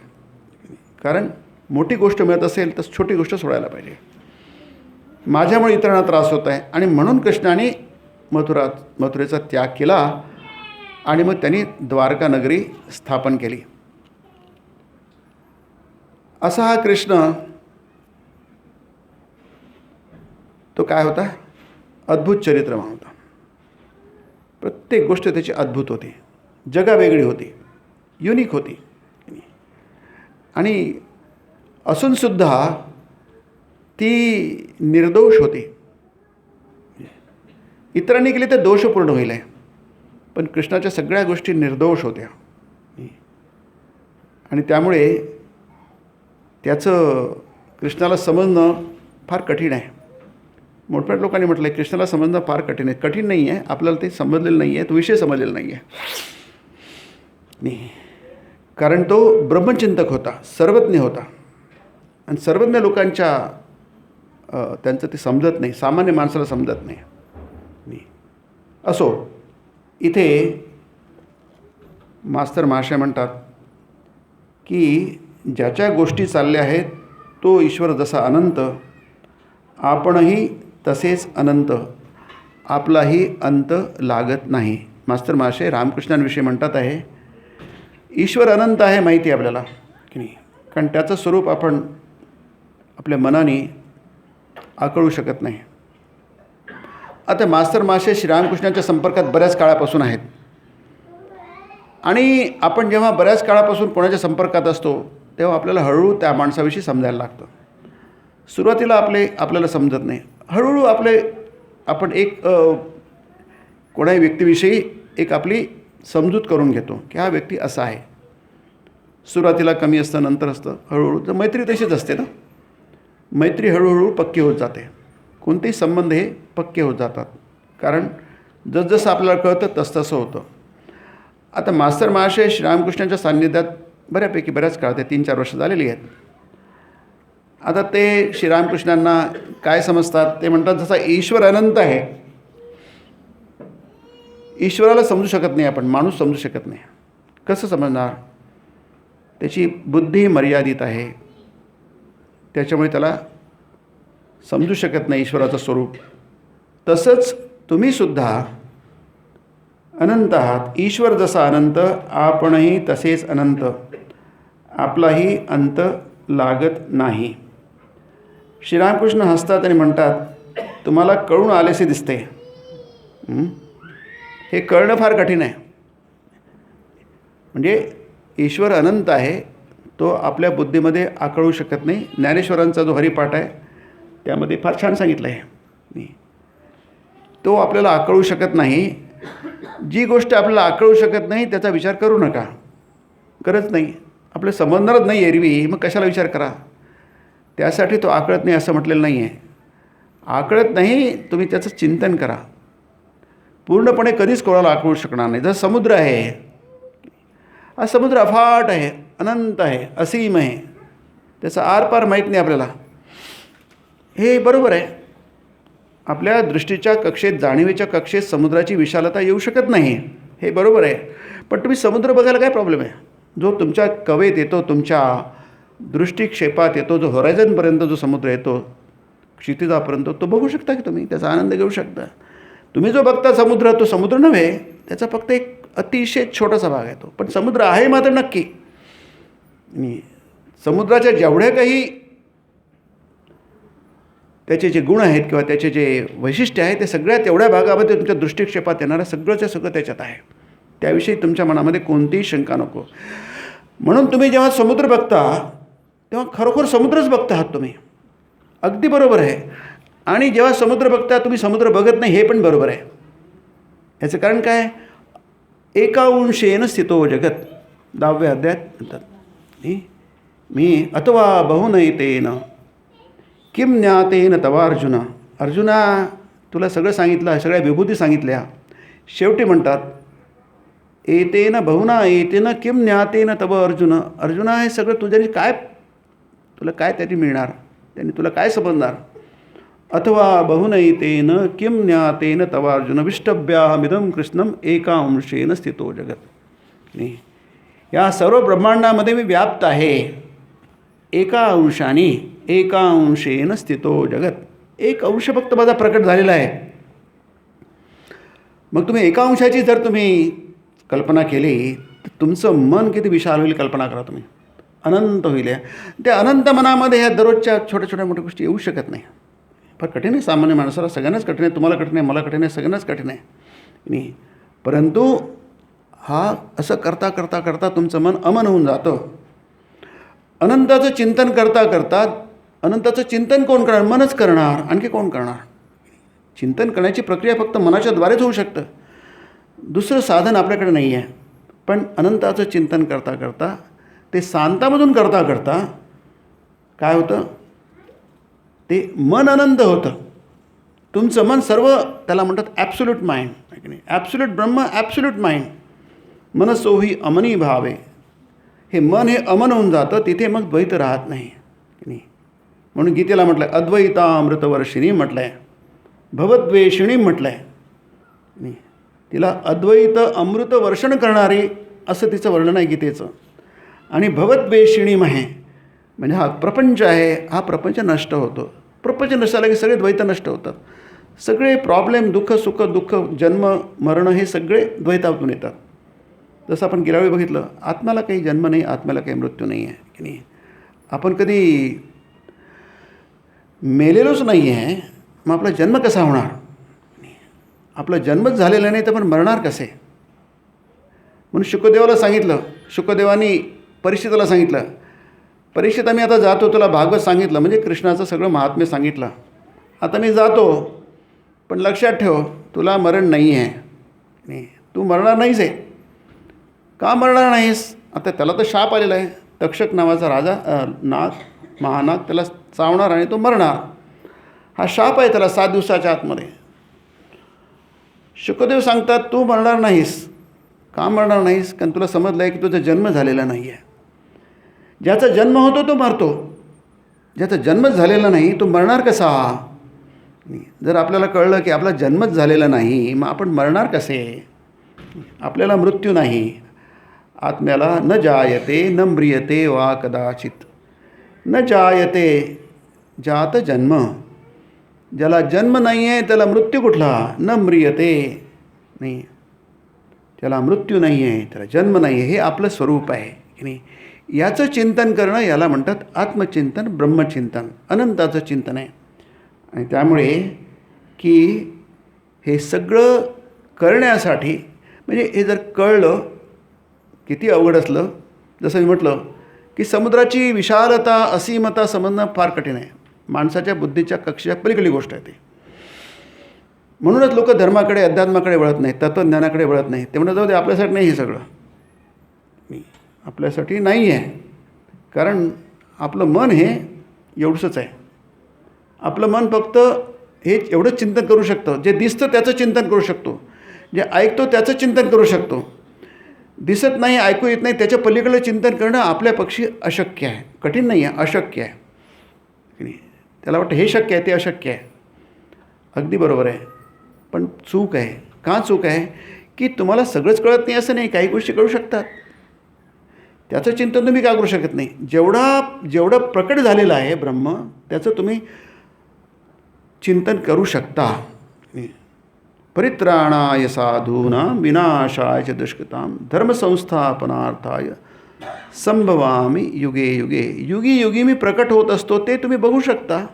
कारण मोठी गोष्ट मिळत असेल तर छोटी गोष्ट सोडायला पाहिजे. माझ्यामुळे इतरांना त्रास होत आहे आणि म्हणून कृष्णाने मथुरेचा त्याग केला आणि मग त्यांनी द्वारका नगरी स्थापन केली. असा हा कृष्ण तो काय होता? अद्भुत चरित्रवान होता. प्रत्येक गोष्ट त्याची अद्भुत होती, जगावेगळी होती, युनिक होती. आणि असूनसुद्धा ती निर्दोष होती. इतरांनी केली तर दोषपूर्ण होईल आहे, पण कृष्णाच्या सगळ्या गोष्टी निर्दोष होत्या. आणि त्यामुळे त्याचं कृष्णाला समजणं फार कठीण आहे. मोठमोठ्या लोकांनी म्हटलं आहे कृष्णाला समजणं फार कठीण आहे. कठीण नाही आहे, आपल्याला ते समजलेलं नाही आहे, तो विषय समजलेला नाही आहे. कारण तो ब्रह्मचिंतक होता, सर्वज्ञ होता. आणि सर्वज्ञ लोकांच्या त्यांचं ते समजत नाही, सामान्य माणसाला समजत नाही. असो, इथे मास्तर महाशय म्हणतात की ज्याच्या गोष्टी चालल्या आहेत तो ईश्वर जसा अनंत, आपणही तसेच अनंत, आपलाही अंत लागत नाही. मास्तर महाशय रामकृष्णांविषयी म्हणतात आहे, ईश्वर अनंत आहे माहिती आहे आपल्याला की नाही. कारण त्याचं स्वरूप आपण आपल्या मनाने आकळू शकत नाही. आता मास्तर महाशय श्रीरामकृष्णांच्या संपर्कात बऱ्याच काळापासून आहेत. आणि आपण जेव्हा बऱ्याच काळापासून कोणाच्या संपर्कात असतो तेव्हा आपल्याला हळूहळू त्या माणसाविषयी समजायला लागतं. सुरुवातीला आपल्याला समजत नाही. हळूहळू आपण एक कोणाही व्यक्तीविषयी एक आपली समजूत करून घेतो की हा व्यक्ती असा आहे. सुरुवातीला कमी असतं, नंतर असतं, हळूहळू. तर मैत्री तशीच असते ना. मैत्री हळूहळू पक्की होत जाते. कोणतेही संबंध हे पक्के होत जातात. कारण जसजसं आपल्याला कळतं तसतसं होतं. आता मास्तर महाशय श्रीरामकृष्णांच्या सान्निध्यात बऱ्याच काळ, ते 3-4 वर्ष झालेली आहेत. आता ते श्रीरामकृष्णांना काय समजतात, ते म्हणतात जसा ईश्वर अनंत आहे, ईश्वराला समजू शकत नाही आपण, माणूस समजू शकत नाही. कसं समजणार? त्याची बुद्धी मर्यादित आहे, त्याच्यामुळे त्याला समजू शकत नाही ईश्वराचं स्वरूप. तसंच तुम्हीसुद्धा अनंत आहात. ईश्वर जसा अनंत, आपणही तसेच अनंत. आपलाही अंत लागत नाही. श्रीरामकृष्ण हसतात आणि म्हणतात, तुम्हाला कळून आलेसे दिसते. हे कळणं फार कठीण आहे. म्हणजे ईश्वर अनंत आहे, तो आपल्या बुद्धीमध्ये आकळू शकत नाही. ज्ञानेश्वरांचा जो हरिपाठ आहे त्यामध्ये फार छान सांगितलं आहे. तो आपल्याला आकळू शकत नाही. जी गोष्ट आपल्याला आकळू शकत नाही त्याचा विचार करू नका, गरज नाही. आपलं समजणारच नाही एरवी, मग कशाला विचार करा? त्यासाठी तो आकळत नाही असं म्हटलेलं नाही आहे. आकळत नाही, तुम्ही त्याचं चिंतन करा. पूर्णपणे कधीच कोणाला आकळू शकणार नाही. जसं समुद्र आहे, हा समुद्र अफाट आहे, अनंत आहे, असीम आहे, त्याचा आरपार माहीत नाही आपल्याला. हे बरोबर आहे. आपल्या दृष्टीच्या कक्षेत, जाणीवेच्या कक्षेत समुद्राची विशालता येऊ शकत नाही, हे बरोबर आहे. पण तुम्ही समुद्र बघायला काय प्रॉब्लेम आहे? जो तुमच्या कवेत येतो, तुमच्या दृष्टिक्षेपात येतो, जो होरायझनपर्यंत जो समुद्र येतो, क्षितिजापर्यंत, तो बघू शकता की तुम्ही, त्याचा आनंद घेऊ शकता. तुम्ही जो बघता समुद्र, तो समुद्र नव्हे, त्याचा फक्त एक अतिशय छोटासा भाग आहे तो. पण समुद्र आहे मात्र नक्की. समुद्राच्या जेवढ्या काही त्याचे जे गुण आहेत किंवा त्याचे जे वैशिष्ट्य आहे, ते सगळ्या तेवढ्या भागामध्ये तुमच्या दृष्टिक्षेपात येणारं सगळंच्या सगळं त्याच्यात आहे. त्याविषयी तुमच्या मनामध्ये कोणतीही शंका नको. म्हणून तुम्ही जेव्हा समुद्र बघता तेव्हा खरोखर समुद्रच बघता आहात तुम्ही, अगदी बरोबर आहे. आणि जेव्हा समुद्र बघता तुम्ही समुद्र बघत नाही, हे पण बरोबर आहे. याचं कारण काय? एकांशेन स्थितो जगत, 10व्या अध्यायात म्हणतात. मी अथवा बहुनैतेन किम ज्ञातेन तवा अर्जुना. अर्जुना, तुला सगळं सांगितलं, सगळ्या विभूती सांगितल्या. शेवटी म्हणतात एतेन बहुना एतेन किम ज्ञातेन तव अर्जुन. अर्जुना, हे सगळं तुझ्याने काय, तुला काय त्याची मिळणार, त्यांनी तुला काय समजणार? अथवा बहुनैतेन किम ज्ञातेन तव अर्जुन विष्टभ्याहमिदं कृष्णम एकांशेन स्थितो जगत. या सर्व ब्रह्मांडामध्ये मी व्याप्त आहे. एका अंशेन स्थितो जगत. एक अंश फक्त माझा प्रकट झालेला आहे. मग तुम्ही एका अंशाची जर तुम्ही कल्पना केली तर तुमचं मन किती विशाल होईल, कल्पना करा तुम्ही. अनंत होईल. त्या अनंत मनामध्ये ह्या दररोजच्या छोट्या छोट्या मोठ्या गोष्टी येऊ शकत नाही. फार कठीण आहे. सामान्य माणसाला सगळ्यांनाच कठीण आहे. तुम्हाला कठीण आहे, मला कठीण आहे, सगळ्यांनाच कठीण आहे. परंतु हा असं करता करता करता तुमचं मन अमन होऊन जातं. अनंताचं चिंतन करता करता, अनंताचं चिंतन कोण करणार? मनच करणार. आणखी कोण करणार? चिंतन करण्याची प्रक्रिया फक्त मनाच्या द्वारेच होऊ शकतं. दुसरं साधन आपल्याकडे नाही आहे. पण अनंताचं चिंतन करता करता, ते शांतामधून करता करता काय होतं? ते मन अनंत होतं. तुमचं मन सर्व, त्याला म्हणतात ॲब्सोल्यूट माइंड, आहे की नाही? ॲब्सोल्यूट ब्रह्म, ॲब्सोल्यूट माइंड. मनसोही अमनी भावे. हे मन हे अमन होऊन जातं, तिथे मग द्वैत राहत नाही. म्हणून गीतेला म्हटलं आहे अद्वैतामृतवर्षिणी म्हटलं आहे, भवद्वेषिणी म्हटलं आहे. तिला अद्वैत अमृत वर्षण करणारी असं तिचं वर्णन आहे गीतेचं. आणि भवद्वेषिणी आहे म्हणजे हा प्रपंच आहे, हा प्रपंच नष्ट होतो. प्रपंच नष्ट झाला की सगळे द्वैत नष्ट होतात. सगळे प्रॉब्लेम, दुःख सुख, दुःख जन्म मरण, हे सगळे द्वैतातून येतात. जसं आपण गेल्या वेळी बघितलं, आत्म्याला काही जन्म नाही, आत्म्याला काही मृत्यू नाही आहे की नाही. आपण कधी मेलेलोच नाही आहे, मग आपला जन्म कसा होणार? आपला जन्मच झालेला नाही तर पण मरणार कसे? म्हणून शुकदेवाला सांगितलं, शुकदेवानी परीक्षिताला सांगितलं, परीक्षित मी आता जातो, तुला भागवत सांगितलं म्हणजे कृष्णाचं सगळं महात्म्य सांगितलं, आता मी जातो, पण लक्षात ठेव तुला मरण नाही आहे, तू मरणार नाहीस आहे. का मरणार नाहीस? आता त्याला तर शाप आलेला आहे. तक्षक नावाचा राजा, नाग, महानाग त्याला चावणार आणि तो मरणार. हा शाप आहे त्याला 7 दिवसाच्या आतमध्ये. शुकदेव सांगतात तू मरणार नाहीस. का मरणार नाहीस? कारण तुला समजलं आहे की तुझा जन्म झालेला नाही आहे. ज्याचा जन्म होतो तो मरतो. ज्याचा जन्मच झालेला नाही तो मरणार कसा? जर आपल्याला कळलं की आपला जन्मच झालेला नाही, मग आपण मरणार कसे? आपल्याला मृत्यू नाही. आत्म्याला न जायते न म्रियते वा कदाचित. न जायते, जात जन्म. ज्याला जन्म नाही आहे त्याला मृत्यू कुठला? न म्रियते, नाही, त्याला मृत्यू नाही आहे, त्याला जन्म नाही आहे. हे आपलं स्वरूप आहे की नाही. याचं चिंतन करणं याला म्हणतात आत्मचिंतन, ब्रह्मचिंतन, अनंताचं चिंतन आहे. आणि त्यामुळे की हे सगळं करण्यासाठी म्हणजे हे जर कळलं, किती अवघड असलं, जसं मी म्हटलं की समुद्राची विशालता असीमता समजणं फार कठीण आहे. माणसाच्या बुद्धीच्या कक्षेच्या पलीकडली गोष्ट आहे ती. म्हणूनच लोक धर्माकडे, अध्यात्माकडे वळत नाहीत, तत्त्वज्ञानाकडे वळत नाही. ते म्हणत जाऊ दे, आपल्यासाठी नाही हे सगळं, आपल्यासाठी नाही आहे. कारण आपलं मन हे एवढंच आहे. आपलं मन फक्त हे एवढंच चिंतन करू शकतं. जे दिसतं त्याचं चिंतन करू शकतो, जे ऐकतो त्याचं चिंतन करू शकतो. दिसत नाही, ऐकू येत नाही, त्याच्या पलीकडलं चिंतन करणं आपल्यापक्षी अशक्य आहे. कठीण नाही आहे, अशक्य आहे की नाही. त्याला वाटतं हे शक्य आहे, ते अशक्य आहे. अगदी बरोबर आहे, पण चूक आहे. का चूक आहे? की तुम्हाला सगळंच कळत नाही असं नाही, काही गोष्टी कळू शकतात. त्याचं चिंतन तुम्ही का करू शकत नाही? जेवढं प्रकट झालेलं आहे ब्रह्म, त्याचं तुम्ही चिंतन करू शकता. परित्राणाय साधूनां विनाशाय च दुष्कृतां धर्मसंस्थापनार्थाय संभवामि युगे युगे. युगी युगी मी प्रकट होत असतो, ते तुम्ही बघू शकता.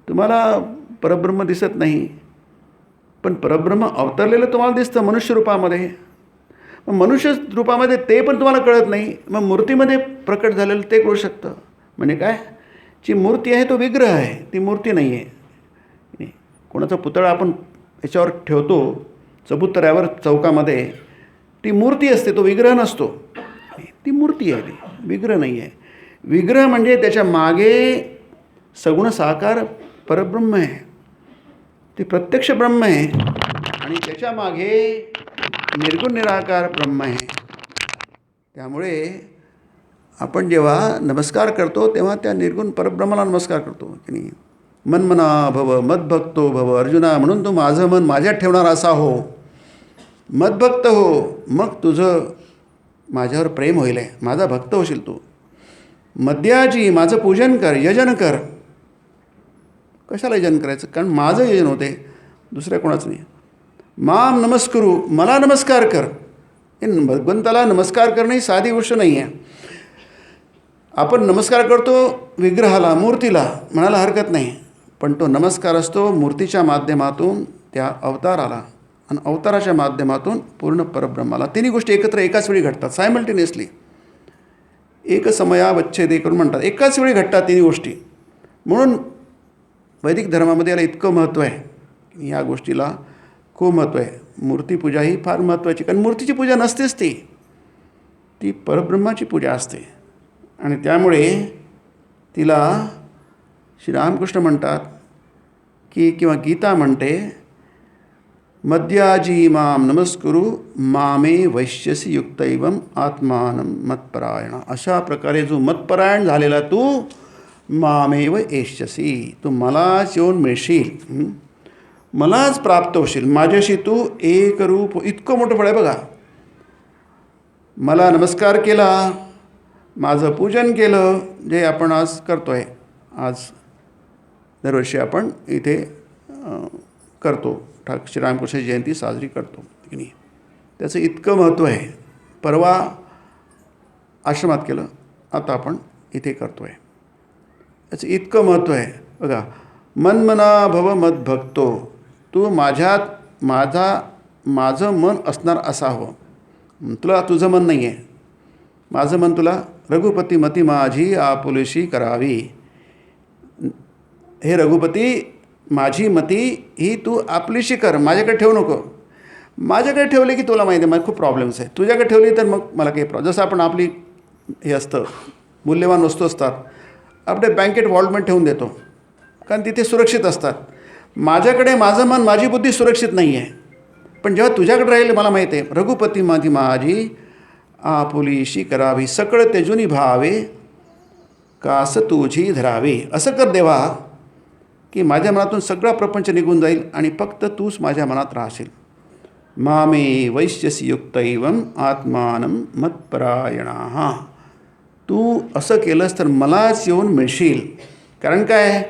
तुम्हाला परब्रह्म दिसत नाही, पण परब्रह्म अवतरलेलं तुम्हाला दिसतं मनुष्य रूपामध्ये. मग मनुष्य रूपामध्ये ते पण तुम्हाला कळत नाही, मग मूर्तीमध्ये प्रकट झालेलं ते कळू शकतं. म्हणजे काय? जी मूर्ती आहे तो विग्रह आहे, ती मूर्ती नाही आहे. कोणाचा पुतळा आपण याच्यावर ठेवतो चबुतऱ्यावर, चौकामध्ये, ती मूर्ती असते, तो विग्रह नसतो. ती मूर्ती आहे, ती विग्रह नाही आहे. विग्रह म्हणजे त्याच्या मागे सगुण साकार परब्रह्म आहे, ते प्रत्यक्ष ब्रह्म आहे. आणि त्याच्या मागे निर्गुण निराकार ब्रह्म आहे. त्यामुळे आपण जेव्हा नमस्कार करतो तेव्हा त्या निर्गुण परब्रह्माला नमस्कार करतो की नाही. मनमना भव मद्भक्तो भव अर्जुना, म्हणून तू माझं मन माझ्यात ठेवणार असा हो, मद्भक्त हो, मग तुझं माझ्यावर प्रेम होईल आहे, माझा भक्त होशील तू. मद्याजी, माझं पूजन कर, यजन कर. कशाला यजन करायचं? कारण माझं यजन होते, दुसऱ्या कोणाचं नाही. माम नमस्करू, मला नमस्कार कर. हे भगवंताला नमस्कार करणं ही साधी गोष्ट नाही आहे. आपण नमस्कार करतो विग्रहाला, मूर्तीला, म्हणायला हरकत नाही, पण तो नमस्कार असतो मूर्तीच्या माध्यमातून त्या अवताराला, आणि अवताराच्या माध्यमातून पूर्ण परब्रह्माला. तिन्ही गोष्टी एकत्र एकाच वेळी घडतात, सायमल्टेनियसली. एक समयावच्छेदे करून म्हणतात, एकाच वेळी घडतात तिन्ही गोष्टी. म्हणून वैदिक धर्मामध्ये याला इतकं महत्त्व आहे, या गोष्टीला खूप महत्त्व आहे. मूर्तीपूजा ही फार महत्त्वाची, कारण मूर्तीची पूजा नसतेच, ती परब्रह्माची पूजा असते. आणि त्यामुळे तिला श्रीरामकृष्ण म्हणतात की, किंवा गीता म्हणते, मद्याजी माम नमस्कुरु मामे वैश्यसी युक्तैवम आत्मानं मत्परायण. अशा प्रकारे जो मतपरायण झालेला तू मामेव एष्यसी, तू मलाच येऊन मिळशील, मलाच प्राप्त होशील, माझ्याशी तू एक रूप. इतकं मोठं फळ आहे बघा. मला नमस्कार केला, माझं पूजन केलं, जे आपण आज करतो आहे. आज दरवर्षी आपण इथे करतो, श्रीरामकृष्ण जयंती साजरी करतो की नाही. त्याचं इतकं महत्त्व आहे. परवा आश्रमात केलं, आता आपण इथे करतो आहे. त्याचं इतकं महत्त्व आहे बघा. मनमना भव मद्भक्तो, तू माझ्यात माझं मन असणार असा हो. तुला तुझं मन नाही आहे, माझं मन तुला रघुपती मती माझी आपुलेशी करावी. हे रघुपती, माझी मती ही तू आपलीशी कर, माझ्याकडे ठेवू नको. माझ्याकडे ठेवले की तुला माहिती आहे मला खूप प्रॉब्लेम्स आहे, तुझ्याकडे ठेवली तर मग मला काही प्रॉब्लेम. जसं आपण आपली हे असतं, मूल्यवान वस्तू असतात, आपल्या बँकेट वॉल्टमध्ये ठेवून देतो, कारण तिथे सुरक्षित असतात. माझ्याकडे माझं मन, माझी बुद्धी सुरक्षित नाही आहे. पण जेव्हा तुझ्याकडे राहील, मला माहिती आहे, रघुपती मती माझी आपुलीशी करावी, सकळ तेजुनी भावे कास तुझी धरावे. असं कर देवा की माझ्या मनातून सगळा प्रपंच निघून जाईल आणि फक्त तूच माझ्या मनात राहशील. मामे वैश्यसी युक्तैवम आत्मानं मत्परायणाः. तू असं केलंस तर मलाच येऊन मिळशील. कारण काय,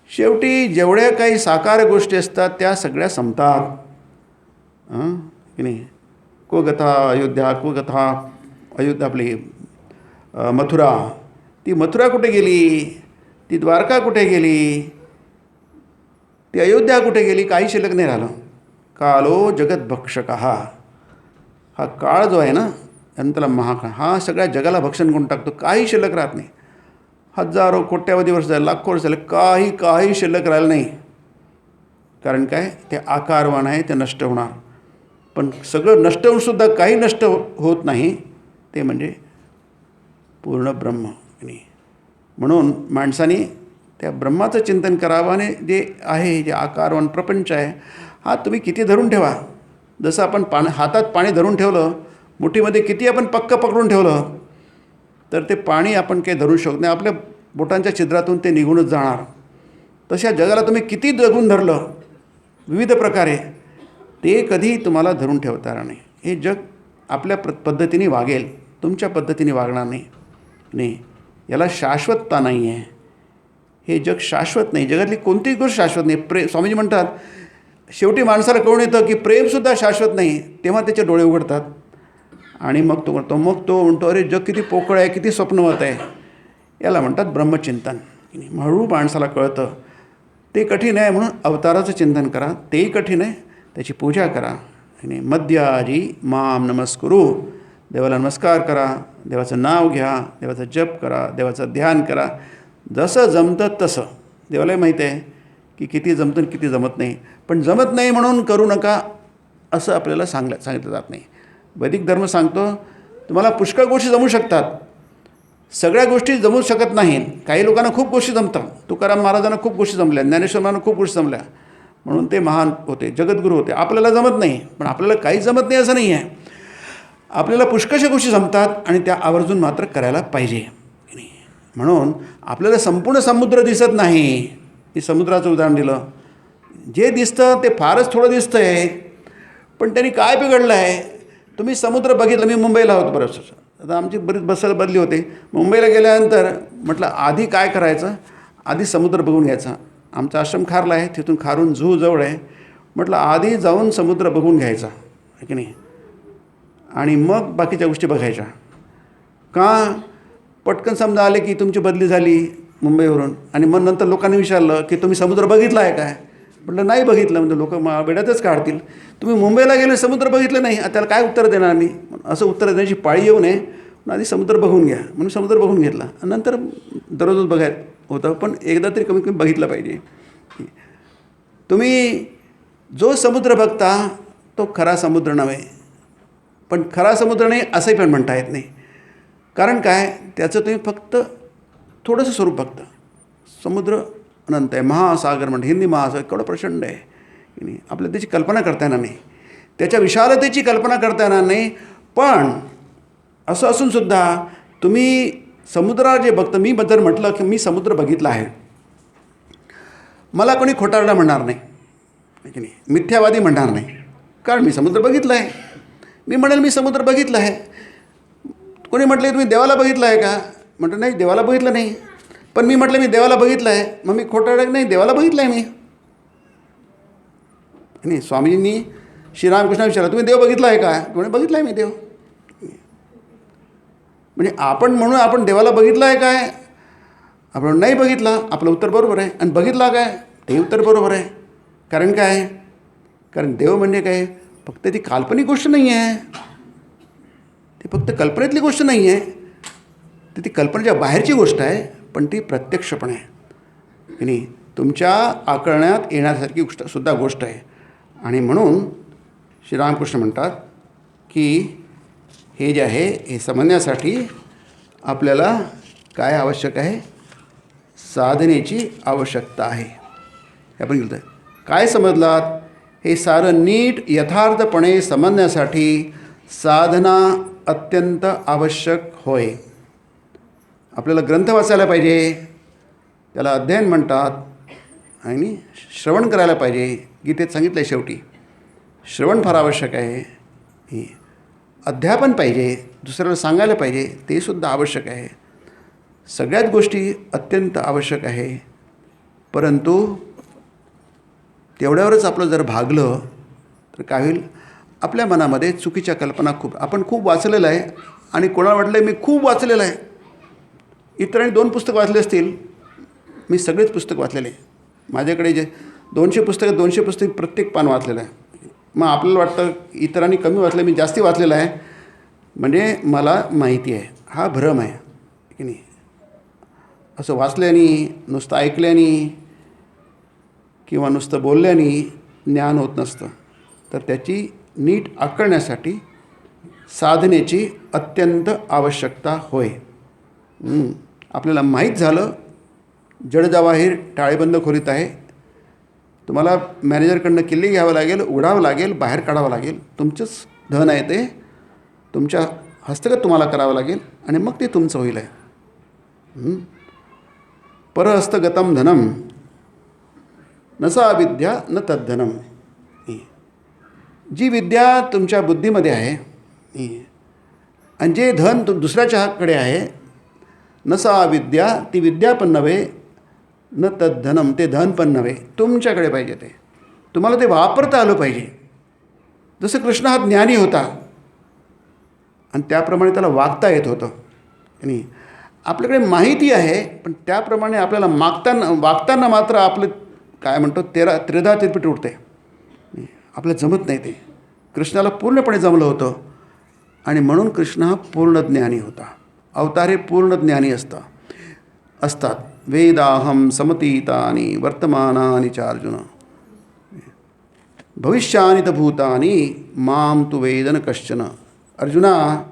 शेवटी जेवढ्या काही साकार गोष्टी असतात त्या सगळ्या संपतात. की नाही. को गथा अयोध्या, को गथा अयोध्या आपली मथुरा. ती मथुरा कुठे गेली, ती द्वारका कुठे गेली, ती अयोध्या कुठे गेली, काही शिल्लक नाही राहिलं. कालो जगद्भक्षक. हा काळ जो आहे ना, त्याला महाकाळ, हा सगळ्या जगाला भक्षण करून टाकतो. काही शिल्लक राहत नाही. हजारो कोट्यावधी वर्ष झाले, लाखो वर्ष झाले, काही शिल्लक राहिलं नाही. कारण काय, ते आकारवान आहे, ते नष्ट होणार. पण सगळं नष्ट होऊनसुद्धा काही नष्ट होत नाही, ते म्हणजे पूर्ण ब्रह्म. म्हणून माणसाने त्या ब्रह्माचं चिंतन करावं. आणि जे आहे, जे आकारवान प्रपंच आहे, हा तुम्ही किती धरून ठेवा. जसं आपण हातात पाणी धरून ठेवलं, मुठीमध्ये किती आपण पक्क पकडून ठेवलं, तर ते पाणी आपण काही धरू शकत नाही. आपल्या बोटांच्या छिद्रातून ते निघूनच जाणार. तशा जगाला तुम्ही किती जगून धरलं विविध प्रकारे, ते कधी तुम्हाला धरून ठेवता येणार नाही. हे जग आपल्या पद्धतीने वागेल, तुमच्या पद्धतीने वागणार नाही. याला शाश्वतता नाही आहे. हे जग शाश्वत नाही. जगातली कोणतीच गोष्ट शाश्वत नाही. स्वामीजी म्हणतात, शेवटी माणसाला कळून येतं की प्रेमसुद्धा शाश्वत नाही. तेव्हा त्याचे डोळे उघडतात आणि मग तो म्हणतो, अरे जग किती पोकळ आहे, किती स्वप्नवत आहे. याला म्हणतात ब्रह्मचिंतन. हळू माणसाला कळतं. ते कठीण आहे, म्हणून अवताराचं चिंतन करा. तेही कठीण आहे, त्याची पूजा करा. आणि मध्याजी माम नमस्कुरू. देवाला नमस्कार करा, देवाचं नाव घ्या, देवाचा जप करा, देवाचं ध्यान करा. जसं जमतं तसं. देवालाही माहीत आहे की किती जमतं आणि किती जमत नाही. पण जमत नाही म्हणून करू नका असं आपल्याला सांगितलं जात नाही. वैदिक धर्म सांगतो तुम्हाला पुष्कळ गोष्टी जमू शकतात, सगळ्या गोष्टी जमू शकत नाहीत. काही लोकांना खूप गोष्टी जमतात. तुकाराम महाराजांना खूप गोष्टी जमल्या, ज्ञानेश्वर महाराजांना खूप गोष्टी जमल्या, म्हणून ते महान होते, जगद्गुरू होते. आपल्याला जमत नाही, पण आपल्याला काही जमत नाही असं नाही आहे. आपल्याला पुष्कळशा गोष्टी जमतात आणि त्या आवर्जून मात्र करायला पाहिजे. म्हणून आपल्याला संपूर्ण समुद्र दिसत नाही. मी समुद्राचं उदाहरण दिलं. जे दिसतं ते फारच थोडं दिसतं आहे, पण त्यांनी काय बिघडलं आहे. तुम्ही समुद्र बघितलं. मी मुंबईला होतो बरंच. आता आमची बरीच बसायला बदली होते. मुंबईला गेल्यानंतर म्हटलं आधी काय करायचं, आधी समुद्र बघून घ्यायचा. आमचा आश्रम खारला आहे, तिथून खारून झू जवळ आहे. म्हटलं आधी जाऊन समुद्र बघून घ्यायचा, आहे की नाही, आणि मग बाकीच्या गोष्टी बघायच्या. का, पटकन समजा आले की तुमची बदली झाली मुंबईवरून, आणि मग नंतर लोकांनी विचारलं की तुम्ही समुद्र बघितला आहे काय. म्हटलं नाही बघितलं. म्हणजे लोक वेड्यातच काढतील. तुम्ही मुंबईला गेले, समुद्र बघितलं नाही, त्याला काय उत्तर देणार मी. असं उत्तर देण्याची पाळी येऊ नये, आधी समुद्र बघून घ्या. म्हणून समुद्र बघून घेतला. नंतर दररोज बघायला होतं, पण एकदा तरी कमीत कमी बघितलं पाहिजे. तुम्ही जो समुद्र बघता तो खरा समुद्र नव्हे. पण खरा समुद्र नाही असंही पण म्हणता येत नाही. कारण काय, त्याचं तुम्ही फक्त थोडंसं स्वरूप बघता. समुद्र अनंत आहे, महासागर म्हणते, हिंदी महासागर केवढं प्रचंड आहे की नाही. आपल्याला त्याची कल्पना करता येणार नाही, त्याच्या विशालतेची कल्पना करता येणार नाही. पण असं असूनसुद्धा तुम्ही समुद्राला जे बघतं, मी जर म्हटलं की मी समुद्र बघितला आहे, मला कोणी खोटारडा म्हणणार नाही, की नाही, मिथ्यावादी म्हणणार नाही. कारण मी समुद्र बघितला आहे. मी म्हणेल मी समुद्र बघितला आहे. कोणी म्हटलं तुम्ही देवाला बघितलं आहे का, म्हटलं नाही देवाला बघितलं नाही. पण मी म्हटलं मी देवाला बघितलं आहे, मग मी खोटारडा नाही, देवाला बघितलं आहे मी. नाही, स्वामीजींनी श्रीरामकृष्ण विचारलं तुम्ही देव बघितला आहे का, कोणी बघितला आहे मी देव. म्हणजे आपण म्हणून आपण देवाला बघितलं आहे काय, आपण नाही बघितला, आपलं उत्तर बरोबर आहे. आणि बघितला काय, ते उत्तर बरोबर आहे. कारण काय, कारण देव म्हणजे काय, फक्त ती काल्पनिक गोष्ट नाही आहे, ती फक्त कल्पनेतली गोष्ट नाही आहे, तर ती कल्पनेच्या बाहेरची गोष्ट आहे, पण ती प्रत्यक्षपणे आहे की नाही, तुमच्या आकलण्यात येण्यासारखी सुद्धा गोष्ट आहे. आणि म्हणून श्रीरामकृष्ण म्हणतात की हे जे आहे हे समजण्यासाठी आपल्याला काय आवश्यक आहे, साधनेची आवश्यकता आहे. हे आपण गेलं काय समजलात, हे सारं नीट यथार्थपणे समजण्यासाठी साधना अत्यंत आवश्यक होय. आपल्याला ग्रंथ वाचायला पाहिजे, त्याला अध्ययन म्हणतात. आणि श्रवण करायला पाहिजे. गीतेत सांगितलं आहे शेवटी श्रवण फार आवश्यक आहे. अध्यापन पाहिजे, दुसऱ्याला सांगायला पाहिजे, ते सुद्धा आवश्यक आहे. सगळ्याच गोष्टी अत्यंत आवश्यक आहे. परंतु तेवढ्यावरच आपलं जर भागलं तर काय होईल, आपल्या मनामध्ये चुकीच्या कल्पना आपण खूप वाचलेलं आहे आणि कोणाला वाटलं मी खूप वाचलेलं आहे. इतरांनी 2 पुस्तकं वाचले असतील, मी सगळेच पुस्तक वाचलेले. माझ्याकडे जे 200 पुस्तक प्रत्येक पान वाचलेलं आहे. मग आपल्याला वाटतं इतरांनी कमी वाचलं, मी जास्ती वाचलेलं आहे म्हणजे मला माहिती आहे. हा भ्रम आहे की नाही. असं वाचल्याने, नुसतं ऐकल्याने किंवा नुसतं बोलल्याने ज्ञान होत नसतं. तर त्याची नीट आकळण्यासाठी साधनेची अत्यंत आवश्यकता होय. आपल्याला माहीत झालं जडजवाहीर टाळेबंद खोलीत आहे, तुम्हाला मॅनेजरकडनं किल्ली घ्यावं लागेल, उघडावं लागेल, बाहेर काढावं लागेल. तुमचंच धन आहे ते, तुमच्या हस्तगत तुम्हाला करावं लागेल आणि मग ते तुमचं होईल आहे. परहस्तगतम धनम न सा विद्या न तद्धनम. जी विद्या तुमच्या बुद्धीमध्ये आहे आणि जे धन दुसऱ्याच्याकडे आहे, न सा विद्या, ती विद्या पण नव्हे, न तद्धनम, ते धन पण नव्हे, तुमच्याकडे पाहिजे. ते तुम्हाला ते वापरता आलं पाहिजे. जसं कृष्ण हा ज्ञानी होता आणि त्याप्रमाणे त्याला वागता येत होतं. आणि आपल्याकडे माहिती आहे, पण त्याप्रमाणे आपल्याला वागताना मात्र आपलं काय म्हणतो त्रिधा तिरपीट उठते. आपल्याला जमत नाही ते. कृष्णाला पूर्णपणे जमलं होतं आणि म्हणून कृष्ण हा पूर्ण ज्ञानी होता. अवतारे पूर्ण ज्ञानी असतात. वेदाहम समतीतानि वर्तमानानि च अर्जुन भविष्यानि च भूतानि माम तु वेदन कश्चन. अर्जुना,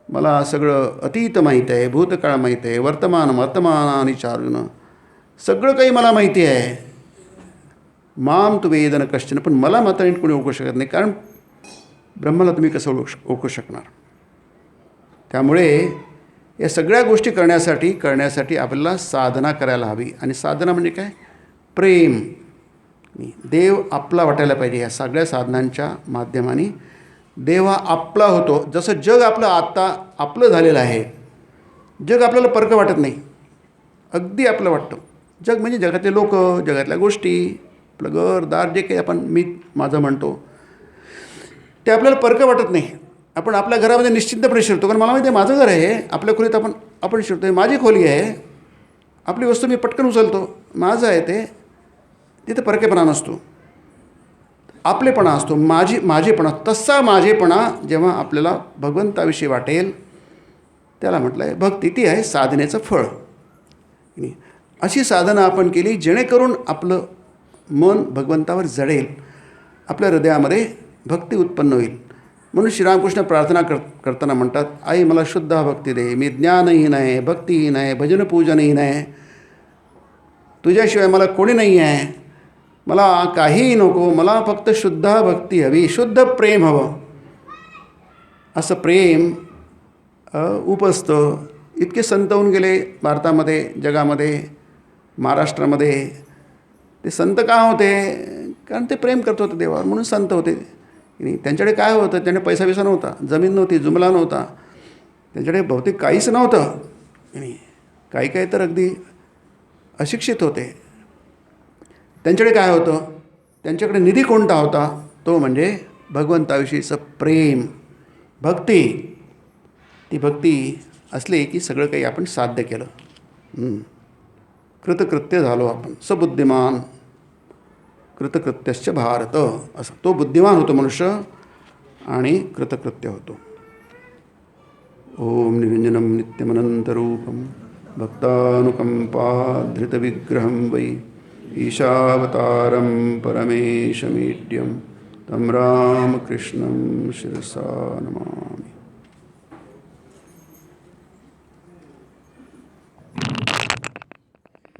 मला सगळं अतीत माहीत आहे, भूतकाळ माहीत आहे, वर्तमानानि च अर्जुन, सगळं काही मला माहिती आहे. माम तु वेदन कश्चन, पण मला मात्र नीट कोणी ओळखू शकत नाही, कारण ब्रह्माला तुम्ही कसं ओळखू शकणार. त्यामुळे या सगळ्या गोष्टी करण्यासाठी आपल्याला साधना करायला हवी. आणि साधना म्हणजे काय? प्रेम. देव आपला वाटायला पाहिजे. या सगळ्या साधनांच्या माध्यमाने देव हा आपला होतो. जसं जग आपलं झालेलं आहे. जग आपल्याला परकं वाटत नाही, अगदी आपलं वाटतं. जग म्हणजे जगातले लोक, जगातल्या गोष्टी, आपलं घर दार, जे काही आपण माझं म्हणतो, ते आपल्याला परकं वाटत नाही. आपण आपल्या घरामध्ये निश्चिंतपणे शिरतो, कारण मला माहिती आहे माझं घर आहे. आपल्या खोलीत आपण शिरतो, माझी खोली आहे, आपली वस्तू मी पटकन उचलतो, माझं आहे ते. तिथं परकेपणा नसतो, आपलेपणा असतो, माझेपणा. तसा माझेपणा जेव्हा आपल्याला भगवंताविषयी वाटेल, त्याला म्हटलं आहे भक्ती. ती आहे साधनेचं फळ. अशी साधना आपण केली जेणेकरून आपलं मन भगवंतावर जळेल, आपल्या हृदयामध्ये भक्ती उत्पन्न होईल. म्हणून श्रीरामकृष्ण प्रार्थना करताना म्हणतात, आई मला शुद्ध भक्ती दे. मी ज्ञानहीन आहे, भक्तीहीन आहे, भजन पूजनहीन आहे. तुझ्याशिवाय मला कोणी नाही आहे. मला काहीही नको, मला फक्त शुद्ध भक्ती हवी, शुद्ध प्रेम हवं. असं प्रेम उपसतं. इतके संत होऊन गेले भारतामध्ये, जगामध्ये, महाराष्ट्रामध्ये. ते संत का होते? कारण ते प्रेम करत होते देवावर, म्हणून संत होते. त्यांच्याकडे काय होतं? त्यांच्याकडे पैसा बिसा नव्हता, जमीन नव्हती, जुमला नव्हता, त्यांच्याकडे भौतिक काहीच नव्हतं. काही तर अगदी अशिक्षित होते. त्यांच्याकडे काय होतं? त्यांच्याकडे निधी कोणता होता? तो म्हणजे भगवंताविषयीचं प्रेम, भक्ती. ती भक्ती असली की सगळं काही आपण साध्य केलं, कृतकृत्य झालो आपण. सबुद्धिमान कृतकृत्यश्च भारत. असं तो बुद्धिमान होतो मनुष्य आणि कृतकृत्य होतो. ओम निरंजनम नित्यमनंतरूपम भक्तानुकंपाधृतविग्रहं वै ईशावतारं परमेशमीड्यं तं रामकृष्णं शिरसा नमामि.